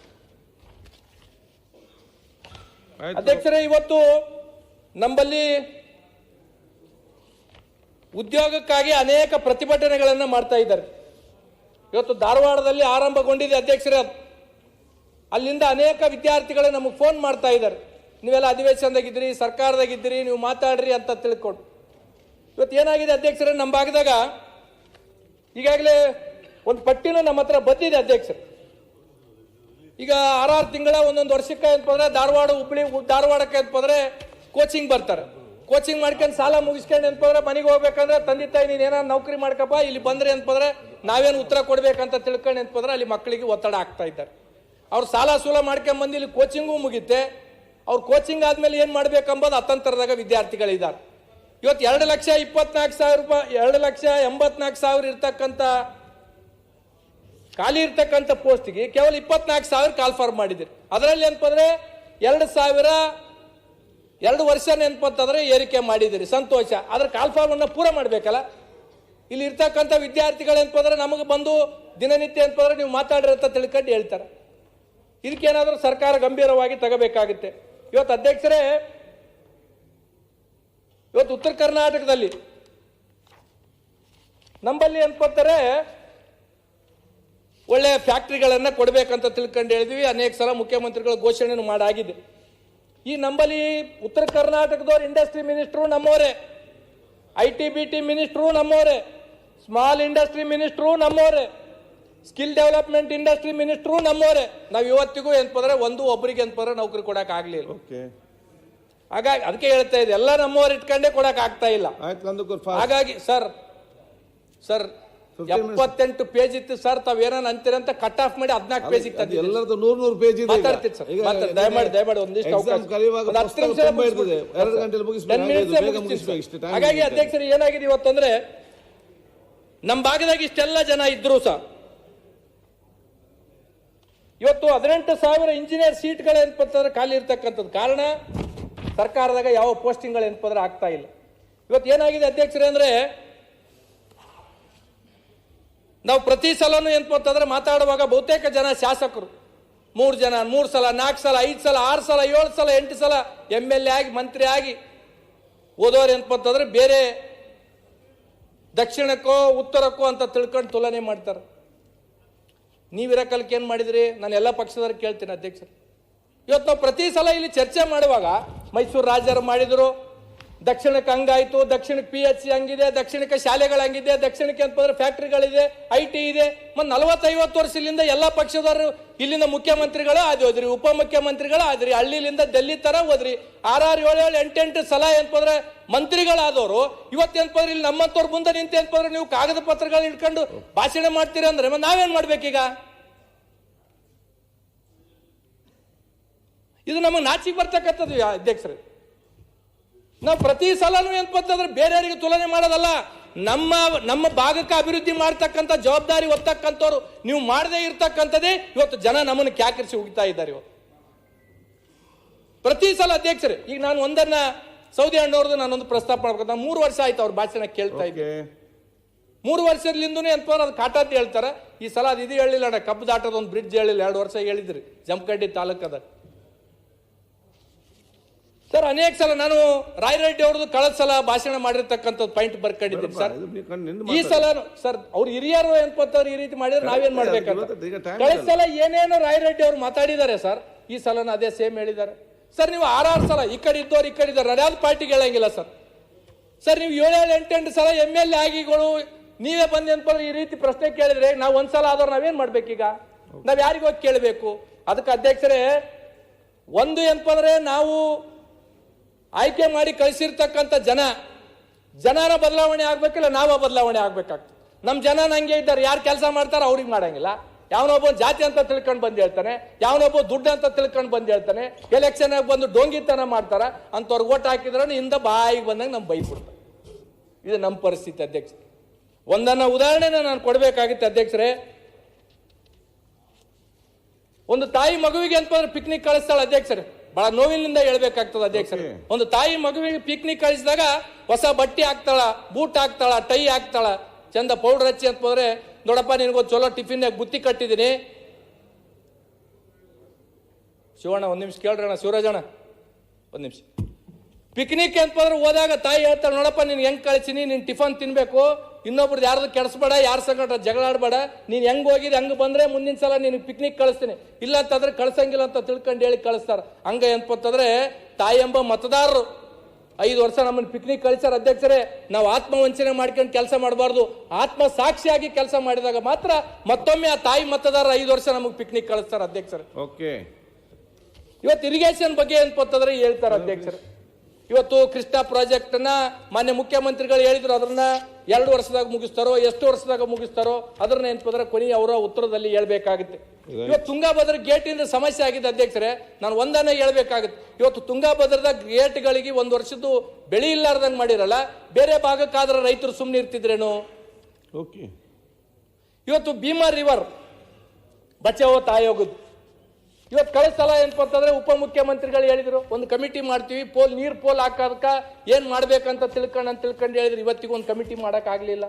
Speaker 1: ಇವತ್ತು ನಮ್ಮಲ್ಲಿ ಉದ್ಯೋಗಕ್ಕಾಗಿ ಅನೇಕ ಪ್ರತಿಭಟನೆಗಳನ್ನು ಮಾಡ್ತಾ ಇದ್ದಾರೆ. ಇವತ್ತು ಧಾರವಾಡದಲ್ಲಿ ಆರಂಭಗೊಂಡಿದೆ ಅಧ್ಯಕ್ಷರೇ. ಅಲ್ಲಿಂದ ಅನೇಕ ವಿದ್ಯಾರ್ಥಿಗಳು ನಮಗೆ ಫೋನ್ ಮಾಡ್ತಾ ಇದ್ದಾರೆ, ನೀವೆಲ್ಲ ಅಧಿವೇಶನದಾಗಿದ್ದೀರಿ, ಸರ್ಕಾರದಾಗಿದ್ದೀರಿ, ನೀವು ಮಾತಾಡ್ರಿ ಅಂತ ತಿಳ್ಕೊಂಡು. ಇವತ್ತು ಏನಾಗಿದೆ ಅಧ್ಯಕ್ಷರೇ, ನಮ್ಮ ಭಾಗದಾಗ ಈಗಾಗಲೇ ಒಂದು ಪಟ್ಟಿನೂ ನಮ್ಮ ಹತ್ರ ಬಂದಿದೆ ಅಧ್ಯಕ್ಷರು. ಈಗ 6 ತಿಂಗಳ ಒಂದೊಂದು ವರ್ಷಕ್ಕೆ ಅಂತಂದ್ರೆ ಧಾರವಾಡಕ್ಕೆ ಅಂತಂದ್ರೆ ಕೋಚಿಂಗ್ ಬರ್ತಾರೆ. ಕೋಚಿಂಗ್ ಮಾಡ್ಕೊಂಡು ಸಾಲ ಮುಗಿಸ್ಕೊಂಡು ಅಂತಂದ್ರೆ ಮನೆಗೆ ಹೋಗ್ಬೇಕಂದ್ರೆ ತಂದೆ ತಾಯಿ ನೀನು ಏನಾದ್ರು ನೌಕರಿ ಮಾಡ್ಕಪ್ಪ, ಇಲ್ಲಿ ಬಂದ್ರೆ ಅಂತಂದ್ರೆ ನಾವೇನು ಉತ್ತರ ಕೊಡ್ಬೇಕಂತ ತಿಳ್ಕೊಂಡು ಅಂತಂದ್ರೆ ಅಲ್ಲಿ ಮಕ್ಕಳಿಗೆ ಒತ್ತಡ ಆಗ್ತಾ ಇದ್ದಾರೆ. ಅವ್ರು ಸಾಲ ಸೂಲ ಮಾಡ್ಕೊಂಡ್ ಬಂದು ಇಲ್ಲಿ ಕೋಚಿಂಗೂ ಮುಗಿತೆ. ಅವ್ರು ಕೋಚಿಂಗ್ ಆದ್ಮೇಲೆ ಏನ್ ಮಾಡ್ಬೇಕಂಬೋದು ಅತಂತ್ರದಾಗ ವಿದ್ಯಾರ್ಥಿಗಳಿದ್ದಾರೆ. ಇವತ್ತು 2,24,000 ರೂಪಾಯಿ, 2,84,000 ಇರ್ತಕ್ಕಂಥ ಖಾಲಿ ಇರ್ತಕ್ಕಂಥ ಪೋಸ್ಟ್ಗೆ ಕೇವಲ 24,000 ಕಾಲ್ ಫಾರ್ಮ್ ಮಾಡಿದಿರಿ. ಅದರಲ್ಲಿ ಏನಪ್ಪಂದ್ರೆ 2 ವರ್ಷ ನೆನಪಂತಂದ್ರೆ ಏರಿಕೆ ಮಾಡಿದಿರಿ, ಸಂತೋಷ. ಆದ್ರೆ ಕಾಲ್ ಫಾರ್ಮ್ ಅನ್ನ ಪೂರ ಮಾಡ್ಬೇಕಲ್ಲ. ಇಲ್ಲಿ ಇರ್ತಕ್ಕಂಥ ವಿದ್ಯಾರ್ಥಿಗಳು ಏನಪ್ಪಂದ್ರೆ ನಮಗೆ ಬಂದು ದಿನನಿತ್ಯ ಏನಪ್ಪಂದ್ರೆ ನೀವು ಮಾತಾಡ್ರಿ ಅಂತ ತಿಳ್ಕೊಂಡು ಹೇಳ್ತಾರೆ. ಇದಕ್ಕೇನಾದ್ರೂ ಸರ್ಕಾರ ಗಂಭೀರವಾಗಿ ತಗೋಬೇಕಾಗುತ್ತೆ. ಇವತ್ತು ಅಧ್ಯಕ್ಷರೇ, ಇವತ್ತು ಉತ್ತರ ಕರ್ನಾಟಕದಲ್ಲಿ ನಂಬಲ್ಲಿ ಅನ್ಕೋತಾರೆ ಒಳ್ಳೆ ಫ್ಯಾಕ್ಟ್ರಿಗಳನ್ನ ಕೊಡ್ಬೇಕಂತ ತಿಳ್ಕೊಂಡು ಹೇಳಿದ್ವಿ. ಅನೇಕ ಸಲ ಮುಖ್ಯಮಂತ್ರಿಗಳು ಘೋಷಣೆ ಮಾಡಾಗಿದೆ. ಈ ನಂಬಲ್ಲಿ ಉತ್ತರ ಕರ್ನಾಟಕದವ್ರು ಇಂಡಸ್ಟ್ರಿ ಮಿನಿಸ್ಟ್ರು ನಮ್ಮವರೇ, ITBT ಮಿನಿಸ್ಟ್ರು ನಮ್ಮವರೇ, ಸ್ಮಾಲ್ ಇಂಡಸ್ಟ್ರಿ ಮಿನಿಸ್ಟ್ರು ನಮ್ಮವರೇ, ಸ್ಕಿಲ್ ಡೆವಲಪ್ಮೆಂಟ್ ಇಂಡಸ್ಟ್ರಿ ಮಿನಿಸ್ಟ್ರು ನಮ್ಮವರೇ. ನಾವು ಇವತ್ತಿಗೂ ಏನಪ್ಪಂದ್ರೆ ಒಬ್ಬರಿಗೆ ಏನಪ್ಪಂದ್ರೆ ನೌಕರಿ ಕೊಡಕ್ ಆಗ್ಲಿಲ್ಲ. ಹಾಗಾಗಿ ಅದಕ್ಕೆ ಹೇಳ್ತಾ ಇದೆ, ಎಲ್ಲ ನಮ್ಮವ್ರು ಇಟ್ಕೊಂಡೇ ಕೊಡಕ್ ಆಗ್ತಾ ಇಲ್ಲ. ಹಾಗಾಗಿ ಸರ್ 78 ಪೇಜ್ ಇತ್ತು ಸರ್, ತಾವೇನ ಅಂತೀರಂತ ಕಟ್ ಆಫ್ ಮಾಡಿ 14 ಪೇಜ್ ಇತ್ತು.
Speaker 3: ಎಲ್ಲರದ್ದು 100 ಪೇಜ್ ಇದೆ.
Speaker 1: ಮಾತಾಡ್ತೀನಿ ಸರ್, ದಯಮಾಡಿ ಒಂದಿಷ್ಟು ಹಾಗಾಗಿ ಅಧ್ಯಕ್ಷರು ಏನಾಗಿದೆ ಇವತ್ತಂದ್ರೆ, ನಮ್ಮ ಭಾಗದಾಗ ಇಷ್ಟೆಲ್ಲ ಜನ ಇದ್ರು ಸಹ ಇವತ್ತು 18,000 ಇಂಜಿನಿಯರ್ ಸೀಟ್ಗಳು ಏನಪ್ಪಂತಂದ್ರೆ ಖಾಲಿ ಇರ್ತಕ್ಕಂಥದ್ದು ಕಾರಣ ಸರ್ಕಾರದಾಗ ಯಾವ ಪೋಸ್ಟಿಂಗ್ಗಳು ಏನಪ್ಪಂದ್ರೆ ಆಗ್ತಾ ಇಲ್ಲ. ಇವತ್ತು ಏನಾಗಿದೆ ಅಧ್ಯಕ್ಷರೇ ಅಂದ್ರೆ, ನಾವು ಪ್ರತಿ ಸಲನೂ ಏನಪ್ಪಂತಂದ್ರೆ ಮಾತಾಡುವಾಗ ಬಹುತೇಕ ಜನ ಶಾಸಕರು 3 ಜನ 3 ಸಲ 4 ಸಲ 5 ಸಲ 6 ಸಲ 7 ಸಲ 8 ಸಲ MLA ಆಗಿ ಮಂತ್ರಿ ಆಗಿ ಓದೋರು ಏನಪ್ಪಂತಂದ್ರೆ ಬೇರೆ ದಕ್ಷಿಣಕ್ಕೋ ಉತ್ತರಕ್ಕೋ ಅಂತ ತಿಳ್ಕೊಂಡು ತುಲನೆ ಮಾಡ್ತಾರೆ. ನೀವಿರಕಲ್ಕೆ ಏನ್ ಮಾಡಿದ್ರಿ? ನಾನು ಎಲ್ಲ ಪಕ್ಷದವ್ರು ಕೇಳ್ತೀನಿ ಅಧ್ಯಕ್ಷರು. ಇವತ್ತು ನಾವು ಪ್ರತಿ ಸಲ ಇಲ್ಲಿ ಚರ್ಚೆ ಮಾಡುವಾಗ ಮೈಸೂರು ರಾಜರು ಮಾಡಿದ್ರು, ದಕ್ಷಿಣಕ್ಕೆ ಹಂಗಾಯ್ತು, ದಕ್ಷಿಣಕ್ಕೆ PHC ಹಂಗಿದೆ, ದಕ್ಷಿಣಕ್ಕೆ ಶಾಲೆಗಳು ಹಂಗಿದೆ, ದಕ್ಷಿಣಕ್ಕೆ ಅಂತಂದ್ರೆ ಫ್ಯಾಕ್ಟ್ರಿಗಳಿದೆ, IT ಇದೆ. ಮತ್ತು 40-50 ವರ್ಷದಿಂದ ಎಲ್ಲ ಪಕ್ಷದವರು ಇಲ್ಲಿಂದ ಮುಖ್ಯಮಂತ್ರಿಗಳು ಆದ್ರಿ, ಉಪಮುಖ್ಯಮಂತ್ರಿಗಳು ಆದ್ರಿ, ಹಳ್ಳಿಲಿಂದ ಡೆಲ್ಲಿ ತರ ಹೋದ್ರಿ, 6, 7, 8 ಸಲ ಏನಪ್ಪಂದ್ರೆ ಮಂತ್ರಿಗಳಾದವರು ಇವತ್ತೇನಪ್ಪ ಇಲ್ಲಿ ನಮ್ಮಂತವ್ರ ಮುಂದೆ ನಿಂತು ಏನಪ್ಪ ನೀವು ಕಾಗದ ಪತ್ರಗಳು ಇಟ್ಕೊಂಡು ಭಾಷಣ ಮಾಡ್ತೀರಿ ಅಂದ್ರೆ ನಾವೇನ್ ಮಾಡ್ಬೇಕೀಗ? ಇದು ನಮಗೆ ನಾಚಿಗೆ ಬರ್ತಕ್ಕಂಥದ್ದು ಅಧ್ಯಕ್ಷರೇ. ನಾವು ಪ್ರತಿ ಸಲನೂ ಏನಪ್ಪಂತಂದ್ರೆ ಬೇರೆಯವರಿಗೆ ತುಲನೆ ಮಾಡೋದಲ್ಲ, ನಮ್ಮ ಭಾಗಕ್ಕೆ ಅಭಿವೃದ್ಧಿ ಮಾಡ್ತಕ್ಕಂಥ ಜವಾಬ್ದಾರಿ ಹೊತ್ತಕ್ಕಂಥವ್ರು ನೀವು ಮಾಡದೇ ಇರ್ತಕ್ಕಂಥದ್ದೇ ಇವತ್ತು ಜನ ನಮ್ಮನ್ನು ಕ್ಯಾಕರಿಸಿ ಹೋಗ್ತಾ ಇದ್ದಾರೆ ಇವತ್ತು ಪ್ರತಿ ಸಲ. ಅಧ್ಯಕ್ಷರೇ, ಈಗ ನಾನು ಒಂದನ್ನ ಸೌದಿ ಅಣ್ಣವ್ರದ್ದು ನಾನೊಂದು ಪ್ರಸ್ತಾಪ ಮಾಡ್ಬೇಕು. ನಾನು 3 ವರ್ಷ ಆಯ್ತು ಅವ್ರ ಭಾಷಣ ಕೇಳ್ತಾ ಇದ್ದೆ. 3 ವರ್ಷದಿಂದನೇ ಏನಪ್ಪ ಅದು ಕಾಟಾತಿ ಹೇಳ್ತಾರೆ. ಈ ಸಲ ಅದು ಇದು ಹೇಳಿಲ್ಲ ಅಣ್ಣ, ಕಬ್ಬು ದಾಟದ ಒಂದು ಬ್ರಿಡ್ಜ್ ಹೇಳಿಲ್ಲ, 2 ವರ್ಷ ಹೇಳಿದ್ರಿ ಜಮಖಂಡಿ ತಾಲೂಕದ. ಸರ್ ಅನೇಕ ಸಲ ನಾನು ರಾಯರೆಡ್ಡಿ ಅವ್ರದ್ದು ಕಳೆದ ಸಲ ಭಾಷಣ ಮಾಡಿರ್ತಕ್ಕಂಥದ್ದು ಪಾಯಿಂಟ್ ಬರ್ಕೊಂಡಿದ್ದೀನಿ ಸರ್. ಈ ಸಲ ಸರ್ ಅವ್ರು ಹಿರಿಯರು ಏನಪ್ಪಂತವ್ರು ಈ ರೀತಿ ಮಾಡಿದ್ರೆ ನಾವೇನ್ ಮಾಡ್ಬೇಕಂತ. ಕಳೆದ ಸಲ ಏನೇನೋ ರಾಯರೆಡ್ಡಿ ಅವ್ರು ಮಾತಾಡಿದ್ದಾರೆ ಸರ್, ಈ ಸಲ ಅದೇ ಸೇಮ್ ಹೇಳಿದ್ದಾರೆ ಸರ್. ನೀವು 6 ಸಲ ಈ ಕಡೆ ಇದ್ದವ್ರು ಈ ಕಡೆ ಇದ್ದಾರೆ, ಯಾವ್ದು ಪಾರ್ಟಿಗೆ ಹೇಳಂಗಿಲ್ಲ ಸರ್. ಸರ್ ನೀವು 7, 8 ಸಲ MLA ಆಗಿಗಳು ನೀವೇ ಬಂದು ಏನಪ್ಪ ಈ ರೀತಿ ಪ್ರಶ್ನೆ ಕೇಳಿದ್ರೆ ನಾವು ಒಂದ್ಸಲ ಆದವ್ರು ನಾವೇನ್ ಮಾಡ್ಬೇಕೀಗ? ನಾವ್ ಯಾರಿಗ ಹೋಗಿ ಕೇಳಬೇಕು? ಅದಕ್ಕೆ ಅಧ್ಯಕ್ಷರೇ, ಒಂದು ಏನಪ್ಪ ಅಂದ್ರೆ ನಾವು ಆಯ್ಕೆ ಮಾಡಿ ಕಳಿಸಿರ್ತಕ್ಕಂಥ ಜನರ ಬದಲಾವಣೆ ಆಗ್ಬೇಕಿಲ್ಲ, ನಾವ ಬದಲಾವಣೆ ಆಗ್ಬೇಕಾಗ್ತದೆ. ನಮ್ಮ ಜನ ಹಂಗೆ ಇದ್ದಾರೆ, ಯಾರು ಕೆಲಸ ಮಾಡ್ತಾರ ಅವ್ರಿಗೆ ಮಾಡಂಗಿಲ್ಲ. ಯಾವನೊಬ್ಬ ಜಾತಿ ಅಂತ ತಿಳ್ಕೊಂಡು ಬಂದು ಹೇಳ್ತಾನೆ, ಯಾವನೊಬ್ಬ ದುಡ್ಡು ಅಂತ ತಿಳ್ಕೊಂಡು ಬಂದು ಹೇಳ್ತಾನೆ, ಎಲೆಕ್ಷನ್ ಬಂದು ಡೋಂಗಿತನ ಮಾಡ್ತಾರ, ಅಂತವ್ರಿಗೆ ಓಟ್ ಹಾಕಿದ್ರೆ ಇಂದ ಬಾಯಿಗೆ ಬಂದಂಗೆ ನಮ್ ಬೈಬಿಡ್ತಾರೆ. ಇದು ನಮ್ಮ ಪರಿಸ್ಥಿತಿ ಅಧ್ಯಕ್ಷ. ಒಂದನ್ನ ಉದಾಹರಣೆನ ನಾನು ಕೊಡ್ಬೇಕಾಗಿತ್ತು ಅಧ್ಯಕ್ಷರೇ. ಒಂದು ತಾಯಿ ಮಗುವಿಗೆ ಅಂತಂದ್ರೆ ಪಿಕ್ನಿಕ್ ಕಳಿಸ್ತಾಳೆ ಅಧ್ಯಕ್ಷರೇ, ಬಹಳ ನೋವಿನಿಂದ ಹೇಳ್ಬೇಕಾಗ್ತದೆ ಅಧ್ಯಕ್ಷರೇ. ಒಂದು ತಾಯಿ ಮಗುವಿಗೆ ಪಿಕ್ನಿಕ್ ಕಳಿಸಿದಾಗ ಹೊಸ ಬಟ್ಟೆ ಹಾಕ್ತಾಳ, ಬೂಟ್ ಹಾಕ್ತಾಳ, ಟೈ ಹಾಕ್ತಾಳ, ಚಂದ ಪೌಡರ್ ಹಚ್ಚಿ ಅಂತಂದ್ರೆ ನೋಡಪ್ಪ ನಿನಗೊಂದು ಚಲೋ ಟಿಫಿನ್ ಬುತ್ತಿ ಕಟ್ಟಿದ್ದೀನಿ. ಶಿವಣ್ಣ ಒಂದ್ ನಿಮಿಷ ಕೇಳ್ರಣ್ಣ, ಶಿವರಾಜಣ್ಣ ಒಂದ್ ನಿಮಿಷ. ಪಿಕ್ನಿಕ್ ಅಂತಂದ್ರೆ ಹೋದಾಗ ತಾಯಿ ಹೇಳ್ತಾಳೆ, ನೋಡಪ್ಪ ನೀನ್ ಹೆಂಗ್ ಕಳಿಸಿನಿ, ನೀನ್ ಟಿಫನ್ ತಿನ್ಬೇಕು, ಇನ್ನೊಬ್ರದ್ದು ಯಾರ್ದು ಕೆಡಿಸ್ಬೇಡ, ಯಾರ ಸಂಗಟ ಜಗಳ ಆಡ್ಬೇಡ, ನೀನ್ ಹೆಂಗ್ ಹೋಗಿದ್ ಹಂಗ ಬಂದ್ರೆ ಮುಂದಿನ ಸಲ ನೀನು ಪಿಕ್ನಿಕ್ ಕಳಿಸ್ತೀನಿ, ಇಲ್ಲ ಅಂತಂದ್ರೆ ಕಳ್ಸಂಗಿಲ್ಲ ಅಂತ ತಿಳ್ಕೊಂಡು ಹೇಳಿ ಕಳಿಸ್ತಾರ. ಹಂಗ ಅಂತಂದ್ರೆ ತಾಯಿ ಎಂಬ ಮತದಾರರು 5 ವರ್ಷ ನಮ್ಮನ್ನು ಪಿಕ್ನಿಕ್ ಕಳಿಸ್ತಾರ ಅಧ್ಯಕ್ಷರೇ. ನಾವು ಆತ್ಮವಂಚನೆ ಮಾಡ್ಕೊಂಡು ಕೆಲಸ ಮಾಡಬಾರ್ದು, ಆತ್ಮ ಸಾಕ್ಷಿಯಾಗಿ ಕೆಲಸ ಮಾಡಿದಾಗ ಮಾತ್ರ ಮತ್ತೊಮ್ಮೆ ಆ ತಾಯಿ ಮತದಾರ 5 ವರ್ಷ ನಮಗೆ ಪಿಕ್ನಿಕ್ ಕಳಿಸ್ತಾರ ಅಧ್ಯಕ್ಷರೇ. ಇವತ್ತು ಇರಿಗೇಷನ್ ಬಗ್ಗೆ ಅಂತಂದ್ರೆ ಹೇಳ್ತಾರ ಅಧ್ಯಕ್ಷರೇ. ಇವತ್ತು ಕೃಷ್ಣಾ ಪ್ರಾಜೆಕ್ಟ್ ನ ಮಾನ್ಯ ಮುಖ್ಯಮಂತ್ರಿಗಳು ಹೇಳಿದ್ರು, ಅದನ್ನ 2 ವರ್ಷದಾಗ ಮುಗಿಸ್ತಾರೋ ಎಷ್ಟು ವರ್ಷದಾಗ ಮುಗಿಸ್ತಾರೋ ಅದನ್ನ ಏನಂತಂದ್ರೆ ಕೊನೆಯ ಅವರ ಉತ್ತರದಲ್ಲಿ ಹೇಳ್ಬೇಕಾಗುತ್ತೆ. ಇವತ್ತು ತುಂಗಾಭದ್ರಾ ಗೇಟ್ ಇಂದ ಸಮಸ್ಯೆ ಆಗಿದೆ ಅಧ್ಯಕ್ಷರೇ. ನಾನು ಒಂದನ್ನ ಹೇಳ್ಬೇಕಾಗುತ್ತೆ, ಇವತ್ತು ತುಂಗಾಭದ್ರದ ಗೇಟ್ಗಳಿಗೆ 1 ವರ್ಷದ್ದು ಬೆಳೆ ಇಲ್ಲಾರ್ದಂಗ್ ಮಾಡಿರಲ್ಲ, ಬೇರೆ ಭಾಗಕ್ಕಾದ್ರೆ ರೈತರು ಸುಮ್ಮನೆ ಇರ್ತಿದ್ರೇನು? ಇವತ್ತು ಭೀಮಾ ರಿವರ್ ಬಚಾವೋ ಆಯೋಗದ್ದು ಇವತ್ತು ಕಳೆದ ಸಲ ಏನಪ್ಪಂತಂದ್ರೆ ಉಪಮುಖ್ಯಮಂತ್ರಿಗಳು ಹೇಳಿದ್ರು, ಒಂದು ಕಮಿಟಿ ಮಾಡ್ತೀವಿ, ನೀರ್ ಪೋಲ್ ಹಾಕೋದಕ್ಕ ಏನ್ ಮಾಡ್ಬೇಕಂತ ತಿಳ್ಕೊಂಡು ಹೇಳಿದ್ರು. ಇವತ್ತಿಗೂ ಒಂದು ಕಮಿಟಿ ಮಾಡಕ್ ಆಗ್ಲಿಲ್ಲ.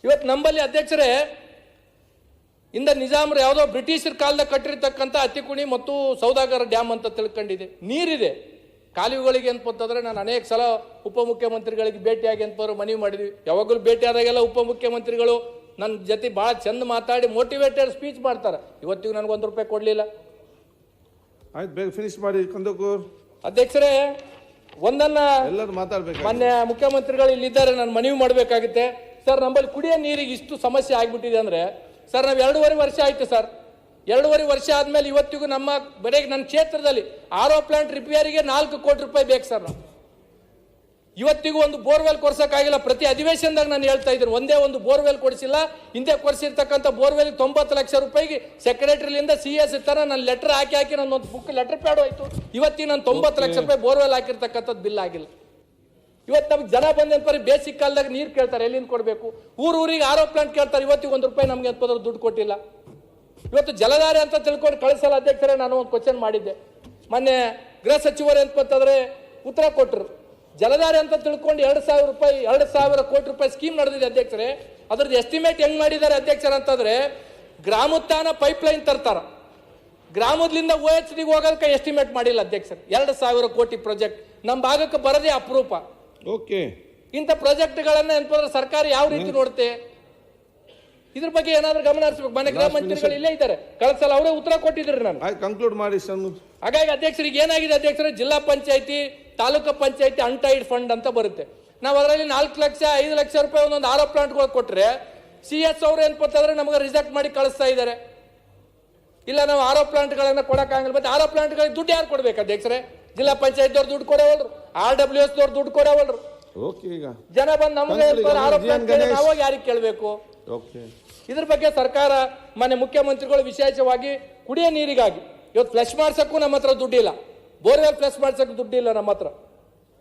Speaker 1: ಇವತ್ತು ನಂಬಲ್ಲಿ ಅಧ್ಯಕ್ಷರೇ ಇಂದ ನಿಜಾಮ್ರು ಯಾವುದೋ ಬ್ರಿಟಿಷರ್ ಕಾಲದಾಗ ಕಟ್ಟಿರ್ತಕ್ಕಂಥ ಅತ್ತಿಕುಣಿ ಮತ್ತು ಸೌದಾಗರ ಡ್ಯಾಮ್ ಅಂತ ತಿಳ್ಕೊಂಡಿದೆ. ನೀರಿದೆ ಕಾಲುವೆಗಳಿಗೆ ಅಂತಂದ್ರೆ ನಾನು ಅನೇಕ ಸಲ ಉಪಮುಖ್ಯಮಂತ್ರಿಗಳಿಗೆ ಭೇಟಿಯಾಗಿ ಅಂತಂದ್ರೆ ಮನವಿ ಮಾಡಿದ್ವಿ. ಯಾವಾಗಲೂ ಭೇಟಿ ಆದಾಗೆಲ್ಲ ಉಪಮುಖ್ಯಮಂತ್ರಿಗಳು ನನ್ನ ಜೊತೆ ಬಹಳ ಚಂದ ಮಾತಾಡಿ ಮೋಟಿವೇಟೆಡ್ ಸ್ಪೀಚ್ ಮಾಡ್ತಾರೆ. ಇವತ್ತಿಗೂ ನನಗೆ ₹1 ಕೊಡ್ಲಿಲ್ಲ.
Speaker 3: ಆಯ್ತು, ಬೇಗ ಫಿನಿಶ್ ಮಾಡಿ ಕಂದಕೂರ್.
Speaker 1: ಅಧ್ಯಕ್ಷರೇ, ಒಂದನ್ನ ಮಾನ್ಯ ಮುಖ್ಯಮಂತ್ರಿಗಳು ಇಲ್ಲಿದ್ದಾರೆ, ನಾನು ಮನವಿ ಮಾಡಬೇಕಾಗುತ್ತೆ. ಸರ್, ನಮ್ಮಲ್ಲಿ ಕುಡಿಯೋ ನೀರಿಗೆ ಇಷ್ಟು ಸಮಸ್ಯೆ ಆಗ್ಬಿಟ್ಟಿದೆ ಅಂದ್ರೆ ಸರ್, ನಾವು 2.5 ವರ್ಷ ಆಯ್ತು ಸರ್. 2.5 ವರ್ಷ ಆದ್ಮೇಲೆ ಇವತ್ತಿಗೂ ನಮ್ಮ ಬರೆಗೆ ನನ್ನ ಕ್ಷೇತ್ರದಲ್ಲಿ RO ಪ್ಲಾಂಟ್ ರಿಪೇರಿಗೆ ₹4 ಕೋಟಿ ಬೇಕು ಸರ್. ನಾವು ಇವತ್ತಿಗೂ ಒಂದು ಬೋರ್ವೆಲ್ ಕೊಡ್ಸಕ್ಕಾಗಿಲ್ಲ. ಪ್ರತಿ ಅಧಿವೇಶನದಾಗ ನಾನು ಹೇಳ್ತಾ ಇದ್ದೀನಿ, ಒಂದೇ ಒಂದು ಬೋರ್ವೆಲ್ ಕೊಡಿಸಿಲ್ಲ. ಹಿಂದೆ ಕೊಡಿಸಿರ್ತಕ್ಕಂಥ ಬೋರ್ವೆಲ್ ₹90 ಲಕ್ಷ ಸೆಕ್ರೆಟರಿಲಿಂದ CS ತರ ನಾನು ಲೆಟರ್ ಹಾಕಿ ನನ್ನ ಒಂದು ಬುಕ್ ಲೆಟರ್ ಪ್ಯಾಡ್ ಹೋಯ್ತು. ಇವತ್ತಿಗೆ ನಾನು ₹90 ಲಕ್ಷ ಬೋರ್ವೆಲ್ ಹಾಕಿರ್ತಕ್ಕಂಥದ್ದು ಬಿಲ್ ಆಗಿಲ್ಲ. ಇವತ್ತು ನಮ್ಗೆ ಜನ ಬಂದಂತ ಬೇಸಿಕ್ ಕಾಲದಾಗ ನೀರು ಕೇಳ್ತಾರೆ, ಎಲ್ಲಿಂದ ಕೊಡಬೇಕು? ಊರಿಗೆ RO ಪ್ಲಾಂಟ್ ಕೇಳ್ತಾರೆ, ಇವತ್ತಿಗೆ ₹1 ನಮ್ಗೆ ಅಂತಂದ್ರೆ ದುಡ್ಡು ಕೊಟ್ಟಿಲ್ಲ. ಇವತ್ತು ಜಲಧಾರೆ ಅಂತ ತಿಳ್ಕೊಂಡು ಕಳಿಸಲ್ಲ ಅಧ್ಯಕ್ಷರೇ. ನಾನು ಒಂದು ಕ್ವಶನ್ ಮಾಡಿದ್ದೆ, ಮೊನ್ನೆ ಗೃಹ ಸಚಿವರು ಅಂತಂದ್ರೆ ಉತ್ತರ ಕೊಟ್ಟರು. ಜಲಧಾರೆ ಅಂತ ತಿಳ್ಕೊಂಡು ₹2,000 ಕೋಟಿ ಸ್ಕೀಮ್ ನಡೆದಿದೆ ಅಧ್ಯಕ್ಷರೇ. ಅದ್ರದ್ದು ಎಸ್ಟಿಮೇಟ್ ಹೆಂಗ್ ಮಾಡಿದ್ದಾರೆ ಅಧ್ಯಕ್ಷರ ಅಂತಂದ್ರೆ, ಗ್ರಾಮೋತ್ಥಾನ ಪೈಪ್ ಲೈನ್ ತರ್ತಾರ, ಗ್ರಾಮದಿಂದ OHD ಹೋಗೋದಕ್ಕೆ ಎಸ್ಟಿಮೇಟ್ ಮಾಡಿಲ್ಲ ಅಧ್ಯಕ್ಷರು. ₹2,000 ಕೋಟಿ ಪ್ರಾಜೆಕ್ಟ್ ನಮ್ಮ ಭಾಗಕ್ಕೆ ಬರದೇ ಅಪರೂಪ. ಇಂಥ ಪ್ರಾಜೆಕ್ಟ್ಗಳನ್ನ ಏನಂದ್ರೆ ಸರ್ಕಾರ ಯಾವ ರೀತಿ ನೋಡುತ್ತೆ, ಇದ್ರ ಬಗ್ಗೆ ಏನಾದ್ರೂ ಗಮನ ಹರಿಸಬೇಕು. ಮನೆ ಗೃಹ ಮಂತ್ರಿಗಳು ಇಲ್ಲೇ ಇದ್ದಾರೆ, ಕಳೆದ ಸಲ ಅವರೇ ಉತ್ತರ ಕೊಟ್ಟಿದ್ರು. ನಾನು
Speaker 3: ಕನ್ಕ್ಲೂಡ್ ಮಾಡಿ.
Speaker 1: ಹಾಗಾಗಿ ಅಧ್ಯಕ್ಷರಿಗೆ ಏನಾಗಿದೆ ಅಧ್ಯಕ್ಷರೇ, ಜಿಲ್ಲಾ ಪಂಚಾಯತಿ ತಾಲೂಕು ಪಂಚಾಯತಿ ಅನ್ಟೈಡ್ ಫಂಡ್ ಅಂತ ಬರುತ್ತೆ. ನಾವು ಅದರಲ್ಲಿ 4 ಲಕ್ಷ 5 ಲಕ್ಷ ರೂಪಾಯಿ ಒಂದೊಂದು RO ಪ್ಲಾಂಟ್ಗಳು ಕೊಟ್ರೆ CS ಅವ್ರು ಏನ್ಪತ್ತಂದ್ರೆ ನಮಗೆ ರಿಜೆಕ್ಟ್ ಮಾಡಿ ಕಳಿಸ್ತಾ ಇದ್ದಾರೆ. ಇಲ್ಲ, ನಾವು RO ಪ್ಲಾಂಟ್ಗಳನ್ನ ಕೊಡಕ್ಕಾಗಲ್ಲ. ಮತ್ತೆ RO ಪ್ಲಾಂಟ್ಗಳಿಗೆ ದುಡ್ಡು ಯಾರು ಕೊಡ್ಬೇಕು ಅಧ್ಯಕ್ಷರೇ? ಜಿಲ್ಲಾ ಪಂಚಾಯತ್ ದುಡ್ಡು ಕೊಡವಲ್ರು, RWS ದುಡ್ಡು ಕೊಡವಲ್ರು. ಜನ ಬಂದು ನಮಗೆ RO ಪ್ಲಾಂಟ್ ನಾವಾಗ ಯಾರಿಗೆ ಕೇಳಬೇಕು? ಇದ್ರ ಬಗ್ಗೆ ಸರ್ಕಾರ ಮಾನ್ಯ ಮುಖ್ಯಮಂತ್ರಿಗಳು ವಿಶೇಷವಾಗಿ ಕುಡಿಯೋ ನೀರಿಗಾಗಿ ಇವತ್ತು ಫ್ಲಶ್ ಮಾಡ್ಸಕ್ಕೂ ನಮ್ಮ ಹತ್ರ ದುಡ್ಡಿಲ್ಲ, ಬೋರ್ವೆಲ್ ಫ್ಲಶ್ ಮಾಡ್ಸಕ್ಕೂ ದುಡ್ಡಿಲ್ಲ ನಮ್ಮ ಹತ್ರ.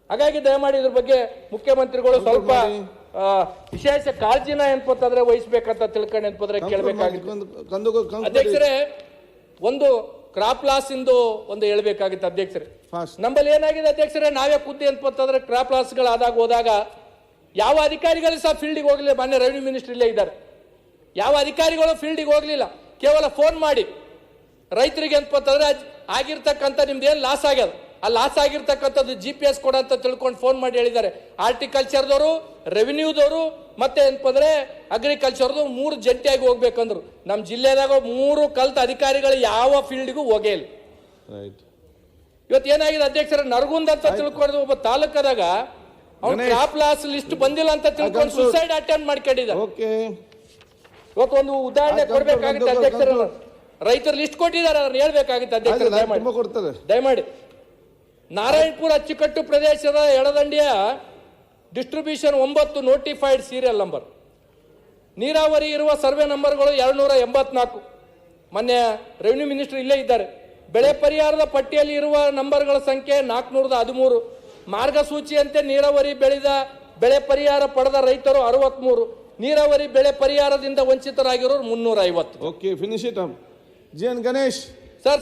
Speaker 1: ಹಾಗಾಗಿ ದಯಮಾಡಿ ಇದ್ರ ಬಗ್ಗೆ ಮುಖ್ಯಮಂತ್ರಿಗಳು ಸ್ವಲ್ಪ ವಿಶೇಷ ಕಾಳಜಿನ ಏನ್ಪಂತಂದ್ರೆ ವಹಿಸ್ಬೇಕಂತ ತಿಳ್ಕೊಂಡು ಏನ್ಪಂದ್ರೆ ಕೇಳಬೇಕಾಗಿತ್ತು. ಅಧ್ಯಕ್ಷರೇ, ಒಂದು ಕ್ರಾಪ್ ಲಾಸ್ ಇಂದು ಒಂದು ಹೇಳ್ಬೇಕಾಗಿತ್ತು ಅಧ್ಯಕ್ಷರೇ. ನಮ್ಮಲ್ಲಿ ಏನಾಗಿದೆ ಅಧ್ಯಕ್ಷರೇ, ನಾವೇ ಖುದ್ದು ಏನ್ಪಂತಂದ್ರೆ ಕ್ರಾಪ್ ಲಾಸ್ಗಳು ಆದಾಗ ಹೋದಾಗ ಯಾವ ಅಧಿಕಾರಿಗಳು ಸಹ ಫೀಲ್ಡಿಗೆ ಹೋಗ್ಲಿಲ್ಲ. ಮಾನ್ಯ ರೆವಿನ್ಯೂ ಮಿನಿಸ್ಟರ್ ಇಲ್ಲೇ ಇದ್ದಾರೆ. ಯಾವ ಅಧಿಕಾರಿಗಳು ಫೀಲ್ಡಿಗೆ ಹೋಗ್ಲಿಲ್ಲ, ಕೇವಲ ಫೋನ್ ಮಾಡಿ ರೈತರಿಗೆ ಏನ್ಪಂತಂದ್ರೆ ಆಗಿರ್ತಕ್ಕಂಥ ನಿಮ್ದು ಏನು ಲಾಸ್ ಆಗ್ಯದ ಆ ಲಾಸ್ ಆಗಿರ್ತಕ್ಕಂಥದ್ದು GPS ಕೊಡ ಅಂತ ತಿಳ್ಕೊಂಡು ಫೋನ್ ಮಾಡಿ ಹೇಳಿದ್ದಾರೆ. ಆರ್ಟಿಕಲ್ಚರ್ದವರು, ರೆವಿನ್ಯೂದವರು ಮತ್ತೆ ಏನಪ್ಪಂದ್ರೆ ಅಗ್ರಿಕಲ್ಚರ್ದು 3 ಜಂಟಿಯಾಗಿ ಹೋಗ್ಬೇಕಂದ್ರು. ನಮ್ಮ ಜಿಲ್ಲೆದಾಗ 3 ಕಲ್ತ ಅಧಿಕಾರಿಗಳು ಯಾವ ಫೀಲ್ಡ್ಗೂ ಹೋಗೇ ಇಲ್ಲ. ಇವತ್ತು ಏನಾಗಿದೆ ಅಧ್ಯಕ್ಷರ, ನರಗುಂದ ಅಂತ ತಿಳ್ಕೊಂಡು ಒಬ್ಬ ತಾಲೂಕದಾಗ ಅವ್ನು ಕ್ರಾಪ್ ಲಾಸ್ ಲಿಸ್ಟ್ ಬಂದಿಲ್ಲ ಅಂತ ತಿಳ್ಕೊಂಡು ಸುಸೈಡ್ ಅಟೆಂಪ್ಟ್ ಮಾಡ್ಕೊಂಡಿದ್ದಾರೆ. ಇವತ್ತು ಒಂದು ಉದಾಹರಣೆ ಕೊಡ್ಬೇಕಾಗಿತ್ತು ಅಧ್ಯಕ್ಷರ, ರೈತರ ಲಿಸ್ಟ್ ಕೊಟ್ಟಿದ್ದಾರೆ, ಅದನ್ನ ಹೇಳ್ಬೇಕಾಗಿತ್ತು ಅಧ್ಯಕ್ಷರ. ದಯಮಾಡಿ ನಾರಾಯಣಪುರ ಅಚ್ಚುಕಟ್ಟು ಪ್ರದೇಶದ ಎಡದಂಡಿಯ ಡಿಸ್ಟ್ರಿಬ್ಯೂಷನ್ 9 ನೋಟಿಫೈಡ್ ಸೀರಿಯಲ್ ನಂಬರ್, ನೀರಾವರಿ ಇರುವ ಸರ್ವೆ ನಂಬರ್ಗಳು 284. ಮೊನ್ನೆ ರೆವಿನ್ಯೂ ಮಿನಿಸ್ಟರ್ ಇಲ್ಲೇ ಇದ್ದಾರೆ. ಬೆಳೆ ಪರಿಹಾರದ ಪಟ್ಟಿಯಲ್ಲಿ ಇರುವ ನಂಬರ್ಗಳ ಸಂಖ್ಯೆ 413. ಮಾರ್ಗಸೂಚಿಯಂತೆ ನೀರಾವರಿ ಬೆಳೆ ಪರಿಹಾರ ಪಡೆದ ರೈತರು 63, ನೀರಾವರಿ ಬೆಳೆ ಪರಿಹಾರದಿಂದ ವಂಚಿತರಾಗಿರೋರು 350.
Speaker 3: Okay, finish it. G N. Ganesh
Speaker 1: sir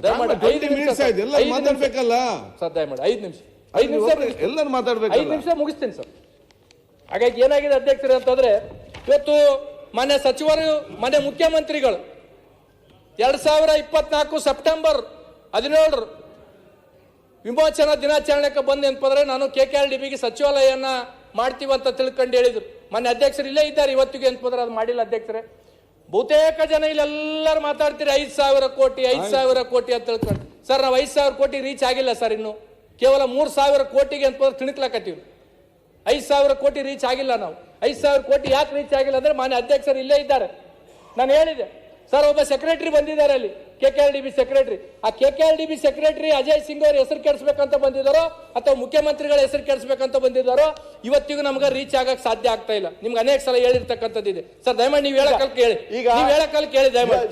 Speaker 1: ದಯಮಾಡಿ 5 ನಿಮಿಷ ಸರ್,
Speaker 3: ಮಾತಾಡ್ಬೇಕಲ್ಲ
Speaker 1: ಸರ್, ದಯಮಾಡಿ 5 ನಿಮಿಷ
Speaker 3: ಎಲ್ಲರೂ ಮಾತಾಡ್ಬೇಕು.
Speaker 1: 5 ನಿಮಿಷ ಮುಗಿಸ್ತೀನಿ ಸರ್. ಹಾಗಾಗಿ ಏನಾಗಿದೆ ಅಧ್ಯಕ್ಷರೇ ಅಂತಂದ್ರೆ, ಇವತ್ತು ಮಾನ್ಯ ಸಚಿವರು, ಮಾನ್ಯ ಮುಖ್ಯಮಂತ್ರಿಗಳು 2024 ಸೆಪ್ಟೆಂಬರ್ 17 ವಿಮೋಚನಾ ದಿನಾಚರಣೆಗೆ ಬಂದು ಏನಪ್ಪಂದ್ರೆ ನಾನು KKRDBಗೆ ಸಚಿವಾಲಯನ ಮಾಡ್ತೀವಂತ ತಿಳ್ಕೊಂಡು ಹೇಳಿದ್ರು. ಮಾನ್ಯ ಅಧ್ಯಕ್ಷರು ಇಲ್ಲೇ ಇದ್ದಾರೆ, ಇವತ್ತಿಗೆ ಏನಪ್ಪಂದ್ರೆ ಅದು ಮಾಡಿಲ್ಲ ಅಧ್ಯಕ್ಷರೇ. ಬಹುತೇಕ ಜನ ಇಲ್ಲೆಲ್ಲರೂ ಮಾತಾಡ್ತೀರಿ 5,000 ಕೋಟಿ 5,000 ಕೋಟಿ ಅಂತ ತಿಳ್ಕೊಂಡು. ಸರ್, ನಾವು 5,000 ಕೋಟಿ ರೀಚ್ ಆಗಿಲ್ಲ ಸರ್. ಇನ್ನು ಕೇವಲ 3,000 ಕೋಟಿಗೆ ಅಂತ ತಿಣಕ್ಲಾಕತ್ತೀವಿ. 5,000 ಕೋಟಿ ರೀಚ್ ಆಗಿಲ್ಲ. ನಾವು 5,000 ಕೋಟಿ ಯಾಕೆ ರೀಚ್ ಆಗಿಲ್ಲ ಅಂದ್ರೆ ಮಾನ್ಯ ಅಧ್ಯಕ್ಷರು ಇಲ್ಲೇ ಇದ್ದಾರೆ. ನಾನು ಹೇಳಿದೆ ಸರ್, ಒಬ್ಬ ಸೆಕ್ರೆಟರಿ ಬಂದಿದ್ದಾರೆ ಅಲ್ಲಿ, KKRDB ಸೆಕ್ರೆಟರಿ. ಆ KKRDB ಸೆಕ್ರೆಟರಿ ಅಜಯ್ ಸಿಂಗ್ ಅವ್ರ ಹೆಸರು ಕೆಡಿಸ್ಬೇಕಂತ ಬಂದಿದ್ದಾರೋ ಅಥವಾ ಮುಖ್ಯಮಂತ್ರಿಗಳ ಹೆಸರು ಕೆಡಿಸ್ಬೇಕಂತ ಬಂದಿದ್ದಾರೋ, ಇವತ್ತಿಗೂ ನಮ್ಗೆ ರೀಚ್ ಆಗಕ್ ಸಾಧ್ಯ ಆಗ್ತಾ ಇಲ್ಲ. ನಿಮ್ಗೆ ಅನೇಕ ಸಲ ಹೇಳಿರ್ತಕ್ಕಂಥದ್ದು ಇದೆ ಸರ್. ದಯಮಾಡಿ ನೀವು ಹೇಳಕಲ್ ಕೇಳಿ, ನೀವು ಹೇಳಕಲ್ ಕೇಳಿ ದಯಮಾಡಿ.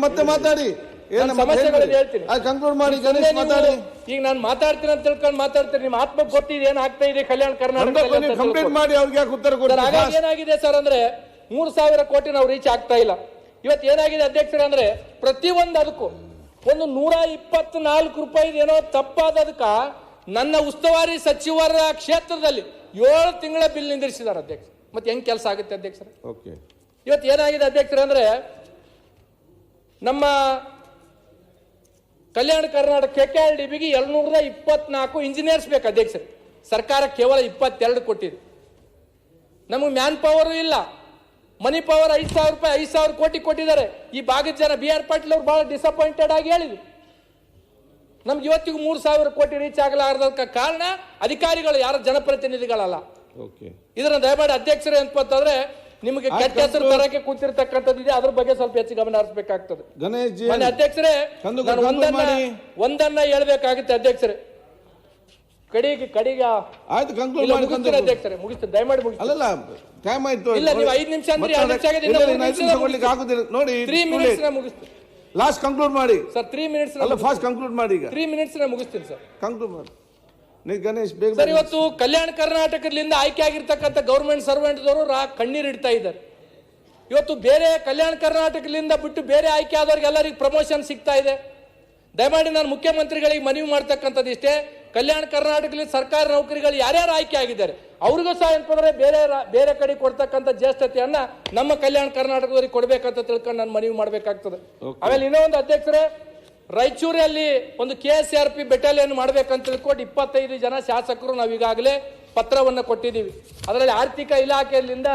Speaker 3: ಮತ್ತೆ ಮಾತಾಡಿ,
Speaker 1: ಸಮಸ್ಯೆಗಳನ್ನು ಹೇಳ್ತೀನಿ.
Speaker 3: ಕನ್ಕ್ಲೂಡ್ ಮಾಡಿ ಗಣೇಶ್, ಮಾತಾಡಿ.
Speaker 1: ಈಗ ನಾನು ಮಾತಾಡ್ತೀನಿ ಅಂತ ತಿಳ್ಕೊಂಡು ಮಾತಾಡ್ತೀನಿ. ನಿಮ್ಮ ಆತ್ಮಕ್ಕೆ ಗೊತ್ತಿದೆ ಏನ್ ಆಗ್ತಾ ಇದೆ ಕಲ್ಯಾಣ ಕರ್ನಾಟಕ.
Speaker 3: ಕಂಪ್ಲೀಟ್ ಮಾಡಿ, ಅವ್ರಿಗೆ ಯಾಕೆ ಉತ್ತರ ಕೊಡಿ.
Speaker 1: ಹಾಗಾಗಿ ಏನಾಗಿದೆ ಸರ್ ಅಂದ್ರೆ 3,000 ಕೋಟಿ ನಾವು ರೀಚ್ ಆಗ್ತಾ ಇಲ್ಲ. ಇವತ್ತು ಏನಾಗಿದೆ ಅಧ್ಯಕ್ಷರ ಅಂದ್ರೆ, ಪ್ರತಿಯೊಂದು ಅದಕ್ಕೂ ಒಂದು 124 ರೂಪಾಯಿ ಏನೋ ತಪ್ಪಾದದಕ್ಕ ನನ್ನ ಉಸ್ತುವಾರಿ ಸಚಿವರ ಕ್ಷೇತ್ರದಲ್ಲಿ 7 ತಿಂಗಳ ಬಿಲ್ ನಿಂದಿರಿಸಿದ್ದಾರೆ ಅಧ್ಯಕ್ಷ. ಮತ್ತೆ ಹೆಂಗ್ ಕೆಲಸ ಆಗುತ್ತೆ ಅಧ್ಯಕ್ಷರ? ಇವತ್ತು ಏನಾಗಿದೆ ಅಧ್ಯಕ್ಷರ ಅಂದ್ರೆ, ನಮ್ಮ ಕಲ್ಯಾಣ ಕರ್ನಾಟಕ KKRDBಗೆ 224 ಇಂಜಿನಿಯರ್ಸ್ ಬೇಕು ಅಧ್ಯಕ್ಷರು. ಸರ್ಕಾರ ಕೇವಲ 22 ಕೊಟ್ಟಿದೆ. ನಮಗೆ ಮ್ಯಾನ್ ಪವರ್ ಇಲ್ಲ, ಮನಿ ಪವರ್ 5,000 ರೂಪಾಯಿ 5,000 ಕೋಟಿ ಕೊಟ್ಟಿದ್ದಾರೆ. ಈ ಭಾಗದ ಜನ BR ಪಾಟೀಲ್ ಅವರು ಬಹಳ ಡಿಸಪಾಯಿಂಟೆಡ್ ಆಗಿ ಹೇಳಿದ್ರು, ನಮ್ಗೆ ಇವತ್ತಿಗೂ 3,000 ಕೋಟಿ ರೀಚ್ ಆಗಲಾರ್ದಕ್ಕೆ ಕಾರಣ ಅಧಿಕಾರಿಗಳು, ಯಾರ ಜನಪ್ರತಿನಿಧಿಗಳಲ್ಲ. ಇದನ್ನ ದಯಮಾಡಿ ಅಧ್ಯಕ್ಷರೇ ಅಂತಂದ್ರೆ, ನಿಮಗೆ ಕೆಟ್ಟ ಹೆಸರು ತರಕ್ಕೆ ಕೂತಿರ್ತಕ್ಕಂಥದ್ದು ಇದೆ, ಅದ್ರ ಬಗ್ಗೆ ಸ್ವಲ್ಪ ಹೆಚ್ಚು ಗಮನ ಹರಿಸಬೇಕಾಗ್ತದೆ. ಮನೆ ಅಧ್ಯಕ್ಷರೇ, ಒಂದನ್ನ ಹೇಳ್ಬೇಕಾಗುತ್ತೆ ಅಧ್ಯಕ್ಷರೇ. ಕಡಿಗೆ ಅಧ್ಯಕ್ಷರೇ ಮುಗಿಸ್ತೀನಿ, ದಯಮಾಡಿ ಮುಗಿಸ್ತೀನಿ. ಇಲ್ಲ, ನೀವು 5 ನಿಮಿಷ ಅಂದ್ರೆ 2 ನಿಮಿಷ ಆಗಿದೆ, 3 ಮಿನಿಟ್ಸ್ ಮುಗಿಸ್ತೀನಿ.
Speaker 3: ಲಾಸ್ಟ್ ಕನ್ಕ್ಲೂಡ್ ಮಾಡಿ
Speaker 1: ಸರ್. 3 ಮಿನಿಟ್ಸ್
Speaker 3: ಫಾಸ್ಟ್ ಕನ್ಕ್ಲೂಡ್ ಮಾಡಿ.
Speaker 1: 3 ಮಿನಿಟ್ಸ್ ಮುಗಿಸ್ತೀನಿ ಸರ್.
Speaker 3: ಕನ್ಕ್ಲೂಡ್ ಮಾಡಿ ಗಣೇಶ್.
Speaker 1: ಸರ್, ಇವತ್ತು ಕಲ್ಯಾಣ ಕರ್ನಾಟಕದಿಂದ ಆಯ್ಕೆ ಆಗಿರ್ತಕ್ಕಂಥ ಗೌರ್ಮೆಂಟ್ ಸರ್ವೆಂಟ್ದವರು ಕಣ್ಣೀರಿಡ್ತಾ ಇದ್ದಾರೆ. ಇವತ್ತು ಬೇರೆ ಕಲ್ಯಾಣ ಕರ್ನಾಟಕದಿಂದ ಬಿಟ್ಟು ಬೇರೆ ಆಯ್ಕೆ ಆದವ್ರಿಗೆ ಎಲ್ಲರಿಗೂ ಪ್ರಮೋಷನ್ ಸಿಗ್ತಾ ಇದೆ. ದಯಮಾಡಿ ನಾನು ಮುಖ್ಯಮಂತ್ರಿಗಳಿಗೆ ಮನವಿ ಮಾಡ್ತಕ್ಕಂಥದ್ದು ಇಷ್ಟೇ, ಕಲ್ಯಾಣ ಕರ್ನಾಟಕದಲ್ಲಿ ಸರ್ಕಾರಿ ನೌಕರಿಗಳು ಯಾರ್ಯಾರು ಆಯ್ಕೆ ಆಗಿದ್ದಾರೆ ಅವ್ರಿಗೂ ಸಹ ಏನಂದ್ರೆ ಬೇರೆ ಕಡೆ ಕೊಡ್ತಕ್ಕಂಥ ಜ್ಯೇಷ್ಠತೆಯನ್ನ ನಮ್ಮ ಕಲ್ಯಾಣ ಕರ್ನಾಟಕದವರಿಗೆ ಕೊಡ್ಬೇಕಂತ ತಿಳ್ಕೊಂಡು ನಾನು ಮನವಿ ಮಾಡ್ಬೇಕಾಗ್ತದೆ. ಆಮೇಲೆ ಇನ್ನೊಂದು ಅಧ್ಯಕ್ಷರೇ, ರಾಯಚೂರಲ್ಲಿ ಒಂದು KSRP ಬೆಟಾಲಿಯನ್ ಮಾಡ್ಬೇಕಂತ ತಿಳ್ಕೊಂಡು 25 ಜನ ಶಾಸಕರು ನಾವು ಈಗಾಗಲೇ ಪತ್ರವನ್ನು ಕೊಟ್ಟಿದ್ದೀವಿ. ಅದರಲ್ಲಿ ಆರ್ಥಿಕ ಇಲಾಖೆಯಿಂದ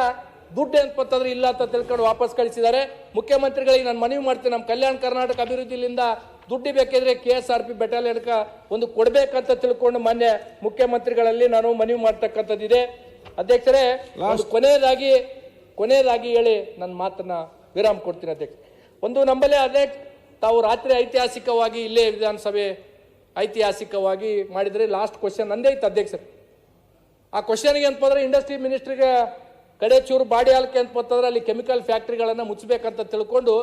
Speaker 1: ದುಡ್ಡು ಏನಪ್ಪಂತಂದ್ರೆ ಇಲ್ಲ ಅಂತ ತಿಳ್ಕೊಂಡು ವಾಪಸ್ ಕಳಿಸಿದ್ದಾರೆ. ಮುಖ್ಯಮಂತ್ರಿಗಳಿಗೆ ನಾನು ಮನವಿ ಮಾಡ್ತೀನಿ, ನಮ್ಮ ಕಲ್ಯಾಣ ಕರ್ನಾಟಕ ಅಭಿವೃದ್ಧಿಯಿಂದ ದುಡ್ಡು ಬೇಕಿದ್ರೆ KSRP ಬೆಟಾಲಿಯನ್ಗೆ ಒಂದು ಕೊಡ್ಬೇಕಂತ ತಿಳ್ಕೊಂಡು ಮಾನ್ಯ ಮುಖ್ಯಮಂತ್ರಿಗಳಲ್ಲಿ ನಾನು ಮನವಿ ಮಾಡ್ತಕ್ಕಂಥದ್ದಿದೆ. ಅಧ್ಯಕ್ಷರೇ, ಕೊನೆಯದಾಗಿ ಹೇಳಿ ನನ್ನ ಮಾತನ್ನ ವಿರಾಮ ಕೊಡ್ತೀನಿ ಅಧ್ಯಕ್ಷ. ಒಂದು ನಮ್ಮಲ್ಲೇ ಅಧ್ಯಕ್ಷ, ತಾವು ರಾತ್ರಿ ಐತಿಹಾಸಿಕವಾಗಿ ಇಲ್ಲೇ ವಿಧಾನಸಭೆ ಐತಿಹಾಸಿಕವಾಗಿ ಮಾಡಿದರೆ ಲಾಸ್ಟ್ ಕ್ವಶನ್ ನಂದೇ ಇತ್ತು ಅಧ್ಯಕ್ಷರು. ಆ ಕ್ವಶನ್ಗೆ ಅಂತಂದ್ರೆ ಇಂಡಸ್ಟ್ರಿ ಮಿನಿಸ್ಟ್ರಿಗೆ ಕಡೆ ಚೂರು ಬಾಡಿ ಹಾಲ್ಕೆ ಅಂತಂದ್ರೆ ಅಲ್ಲಿ ಕೆಮಿಕಲ್ ಫ್ಯಾಕ್ಟ್ರಿಗಳನ್ನ ಮುಚ್ಚಬೇಕಂತ ತಿಳ್ಕೊಂಡು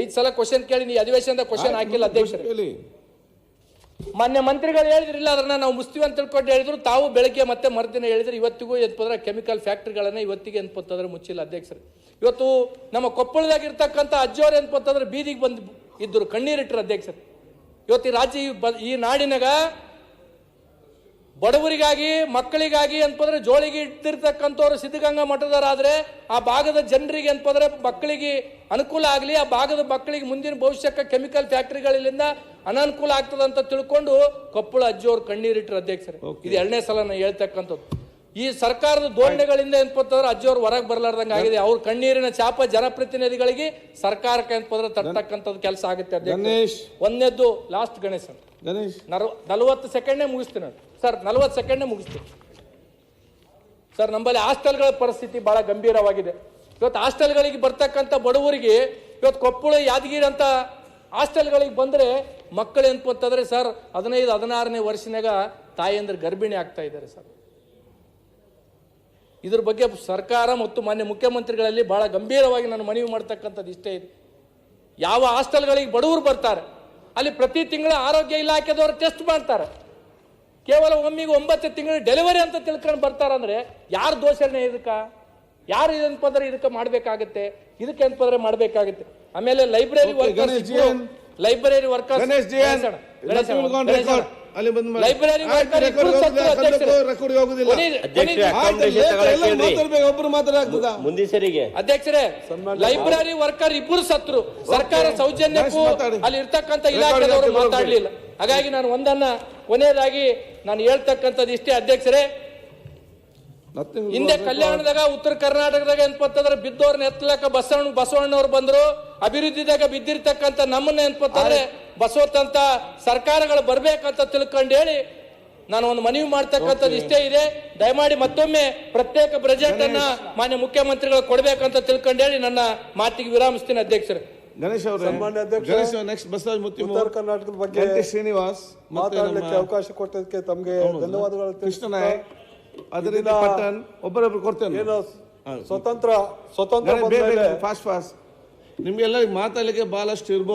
Speaker 1: 5 ಸಲ ಕ್ವಶನ್ ಕೇಳಿ ನೀವು ಅಧಿವೇಶನದ ಕ್ವಶನ್ ಹಾಕಿಲ್ಲ ಅಧ್ಯಕ್ಷರೇ. ಮಾನ್ಯ ಮಂತ್ರಿಗಳು ಹೇಳಿದ್ರಿಲ್ಲ ಅದನ್ನ ನಾವು ಮುಸ್ತೀವಿ ಅಂತ ತಿಳ್ಕೊಂಡು ಹೇಳಿದ್ರು, ತಾವು ಬೆಳಗ್ಗೆ ಮತ್ತೆ ಮರುದಿನ ಹೇಳಿದ್ರು. ಇವತ್ತಿಗೂ ಏನಪ್ಪಂದ್ರೆ ಕೆಮಿಕಲ್ ಫ್ಯಾಕ್ಟ್ರಿಗಳನ್ನ ಇವತ್ತಿಗೆ ಏನಪ್ಪಂತಂದ್ರೆ ಮುಚ್ಚಿಲ್ಲ ಅಧ್ಯಕ್ಷರೇ. ಇವತ್ತು ನಮ್ಮ ಕೊಪ್ಪಳದಾಗಿರ್ತಕ್ಕಂಥ ಅಜ್ಜೋರು ಏನಪ್ಪಂತಂದ್ರೆ ಬೀದಿಗೆ ಬಂದು ಇದ್ರು, ಕಣ್ಣೀರಿಟ್ರು ಅಧ್ಯಕ್ಷರೇ. ಇವತ್ತು ಈ ರಾಜ್ಯ ಈ ನಾಡಿನಾಗ ಬಡವರಿಗಾಗಿ ಮಕ್ಕಳಿಗಾಗಿ ಅಂತಂದ್ರೆ ಜೋಳಿಗೆ ಇಟ್ಟಿರ್ತಕ್ಕಂಥವ್ರು ಸಿದ್ಧಗಂಗಾ ಮಠದವರಾದ್ರೆ ಆ ಭಾಗದ ಜನರಿಗೆ ಅಂತಂದ್ರೆ ಮಕ್ಕಳಿಗೆ ಅನುಕೂಲ ಆಗಲಿ, ಆ ಭಾಗದ ಮಕ್ಕಳಿಗೆ ಮುಂದಿನ ಭವಿಷ್ಯಕ್ಕೆ ಕೆಮಿಕಲ್ ಫ್ಯಾಕ್ಟ್ರಿಗಳಿಂದ ಅನಾನುಕೂಲ ಆಗ್ತದೆ ಅಂತ ತಿಳ್ಕೊಂಡು ಕೊಪ್ಪಳ ಅಜ್ಜಿಯವರು ಕಣ್ಣೀರಿಟ್ರು ಅಧ್ಯಕ್ಷರೇ. ಇದು 2ನೇ ಸಲ ನಾನು ಹೇಳ್ತಕ್ಕಂಥದ್ದು. ಈ ಸರ್ಕಾರದ ಧೋರಣೆಗಳಿಂದ ಏನಪ್ಪಂತಂದ್ರೆ ಅಜ್ಜಿಯವರು ಹೊರಗೆ ಬರಲಾರ್ದಂಗೆ ಆಗಿದೆ. ಅವ್ರ ಕಣ್ಣೀರಿನ ಚಾಪ ಜನಪ್ರತಿನಿಧಿಗಳಿಗೆ ಸರ್ಕಾರಕ್ಕೆ ಏನಪ್ಪಂದ್ರೆ ತರ್ತಕ್ಕಂಥದ್ದು ಕೆಲಸ ಆಗುತ್ತೆ ಅಧ್ಯಕ್ಷ. ಒಂದನೇದ್ದು ಲಾಸ್ಟ್ ಗಣೇಶ್ 40 ಸೆಕೆಂಡ್ನೇ ಮುಗಿಸ್ತೀನಿ ಸರ್, 40 ಸೆಕೆಂಡ್ನೇ ಮುಗಿಸ್ತೀನಿ ಸರ್. ನಮ್ಮಲ್ಲಿ ಹಾಸ್ಟೆಲ್ಗಳ ಪರಿಸ್ಥಿತಿ ಬಹಳ ಗಂಭೀರವಾಗಿದೆ. ಇವತ್ತು ಹಾಸ್ಟೆಲ್ಗಳಿಗೆ ಬರ್ತಕ್ಕಂಥ ಬಡವರಿಗೆ ಇವತ್ತು ಕೊಪ್ಪಳ ಯಾದಗಿರಿ ಅಂತ ಹಾಸ್ಟೆಲ್ಗಳಿಗೆ ಬಂದ್ರೆ ಮಕ್ಕಳು ಏನಪ್ಪಂತಂದ್ರೆ ಸರ್ 15-16ನೇ ವರ್ಷನಾಗ ತಾಯಿಯಂದ್ರೆ ಗರ್ಭಿಣಿ ಆಗ್ತಾ ಇದ್ದಾರೆ ಸರ್. ಇದ್ರ ಬಗ್ಗೆ ಸರ್ಕಾರ ಮತ್ತು ಮಾನ್ಯ ಮುಖ್ಯಮಂತ್ರಿಗಳಲ್ಲಿ ಬಹಳ ಗಂಭೀರವಾಗಿ ನಾನು ಮನವಿ ಮಾಡ್ತಕ್ಕಂಥದ್ದು ಇಷ್ಟೇ ಇದೆ. ಯಾವ ಹಾಸ್ಟೆಲ್ಗಳಿಗೆ ಬಡವರು ಬರ್ತಾರೆ ಅಲ್ಲಿ ಪ್ರತಿ ತಿಂಗಳು ಆರೋಗ್ಯ ಇಲಾಖೆದವರು ಟೆಸ್ಟ್ ಮಾಡ್ತಾರೆ. ಕೇವಲ ಒಮ್ಮಿಗೆ 9 ತಿಂಗಳು ಡೆಲಿವರಿ ಅಂತ ತಿಳ್ಕೊಂಡು ಬರ್ತಾರಂದ್ರೆ ಯಾರು ದೋಷಣೆ ಇದಕ್ಕೆ? ಯಾರು ಏನಪ್ಪಂದ್ರೆ ಇದಕ್ಕೆ ಮಾಡಬೇಕಾಗುತ್ತೆ, ಇದಕ್ಕೆ ಏನಪ್ಪಂದ್ರೆ ಮಾಡಬೇಕಾಗುತ್ತೆ. ಆಮೇಲೆ ಲೈಬ್ರರಿ ವರ್ಕರ್ಸ್ ಲೈಬ್ರರಿ ವರ್ಕರ್ಸ್ ಅಧ್ಯಕ್ಷರೇ, ಲೈಬ್ರರಿ ವರ್ಕರ್ ಇಬ್ಬರು ಸತ್ರು. ಸರ್ಕಾರ ಸೌಜನ್ಯಕ್ಕೂ ಅಲ್ಲಿ ಇರ್ತಕ್ಕಂಥ ಇಲಾಖೆದವರು ಮಾತಾಡ್ಲಿಲ್ಲ. ಹಾಗಾಗಿ ನಾನು ಕೊನೆಯದಾಗಿ ನಾನು ಹೇಳ್ತಕ್ಕಂಥದ್ದು ಇಷ್ಟೇ ಅಧ್ಯಕ್ಷರೇ. ಹಿಂದೆ ಕಲ್ಯಾಣದಾಗ ಉತ್ತರ ಕರ್ನಾಟಕದಾಗ ಏನಪ್ಪಂತಂದ್ರೆ ಬಿದ್ದವ್ರನ್ನ ಎತ್ತಲಕ್ಕ ಬಸವಣ್ಣವ್ರು ಬಂದ್ರು. ಅಭಿವೃದ್ಧಿದಾಗ ಬಿದ್ದಿರ್ತಕ್ಕಂಥ ನಮ್ಮನ್ನ ಏನಪ್ಪಂತಂದ್ರೆ ಬಸವತ್ತಂತ ಸರ್ಕಾರಗಳು ಬರ್ಬೇಕಂತ ತಿಳ್ಕೊಂಡು ಹೇಳಿ ನಾನು ಒಂದು ಮನವಿ ಮಾಡ್ತಕ್ಕಂಥದ್ದು ಇಷ್ಟೇ ಇದೆ. ದಯಮಾಡಿ ಮತ್ತೊಮ್ಮೆ ಪ್ರತ್ಯೇಕ ಬಜೆಟ್ ಅನ್ನ ಮಾನ್ಯ ಮುಖ್ಯಮಂತ್ರಿಗಳು ಕೊಡ್ಬೇಕಂತ ತಿಳ್ಕೊಂಡು ಹೇಳಿ ನನ್ನ ಮಾತಿಗೆ ವಿರಾಮಿಸ್ತೀನಿ ಅಧ್ಯಕ್ಷರೇ.
Speaker 3: ಗಣೇಶ್ ಅವರೇ, ನೆಕ್ಸ್ಟ್ ಬಸವರಾಜ ಮುತ್ತಿಮು
Speaker 4: ಉತ್ತರ ಕರ್ನಾಟಕದ ಬಗ್ಗೆ
Speaker 3: ಶ್ರೀನಿವಾಸ್
Speaker 4: ಮಾತಾಡಲಿಕ್ಕೆ ಅವಕಾಶ ಕೊಟ್ಟದಕ್ಕೆ ತಮಗೆ ಧನ್ಯವಾದಗಳು.
Speaker 3: ಕೃಷ್ಣ ನಾಯಕ್ ಅದರಿಂದ ಪಟ್ಟಣ್ ಒಬ್ಬರೊಬ್ರು ಕೊಡ್ತೇನೆ.
Speaker 4: ಸ್ವತಂತ್ರ
Speaker 3: ಫಾಸ್ಟ್ ನಿಮ್ಗೆಲ್ಲ ಮಾತಾಡ್ಲಿಕ್ಕೆ ಬಹಳಷ್ಟು ಇರ್ಬೋದು.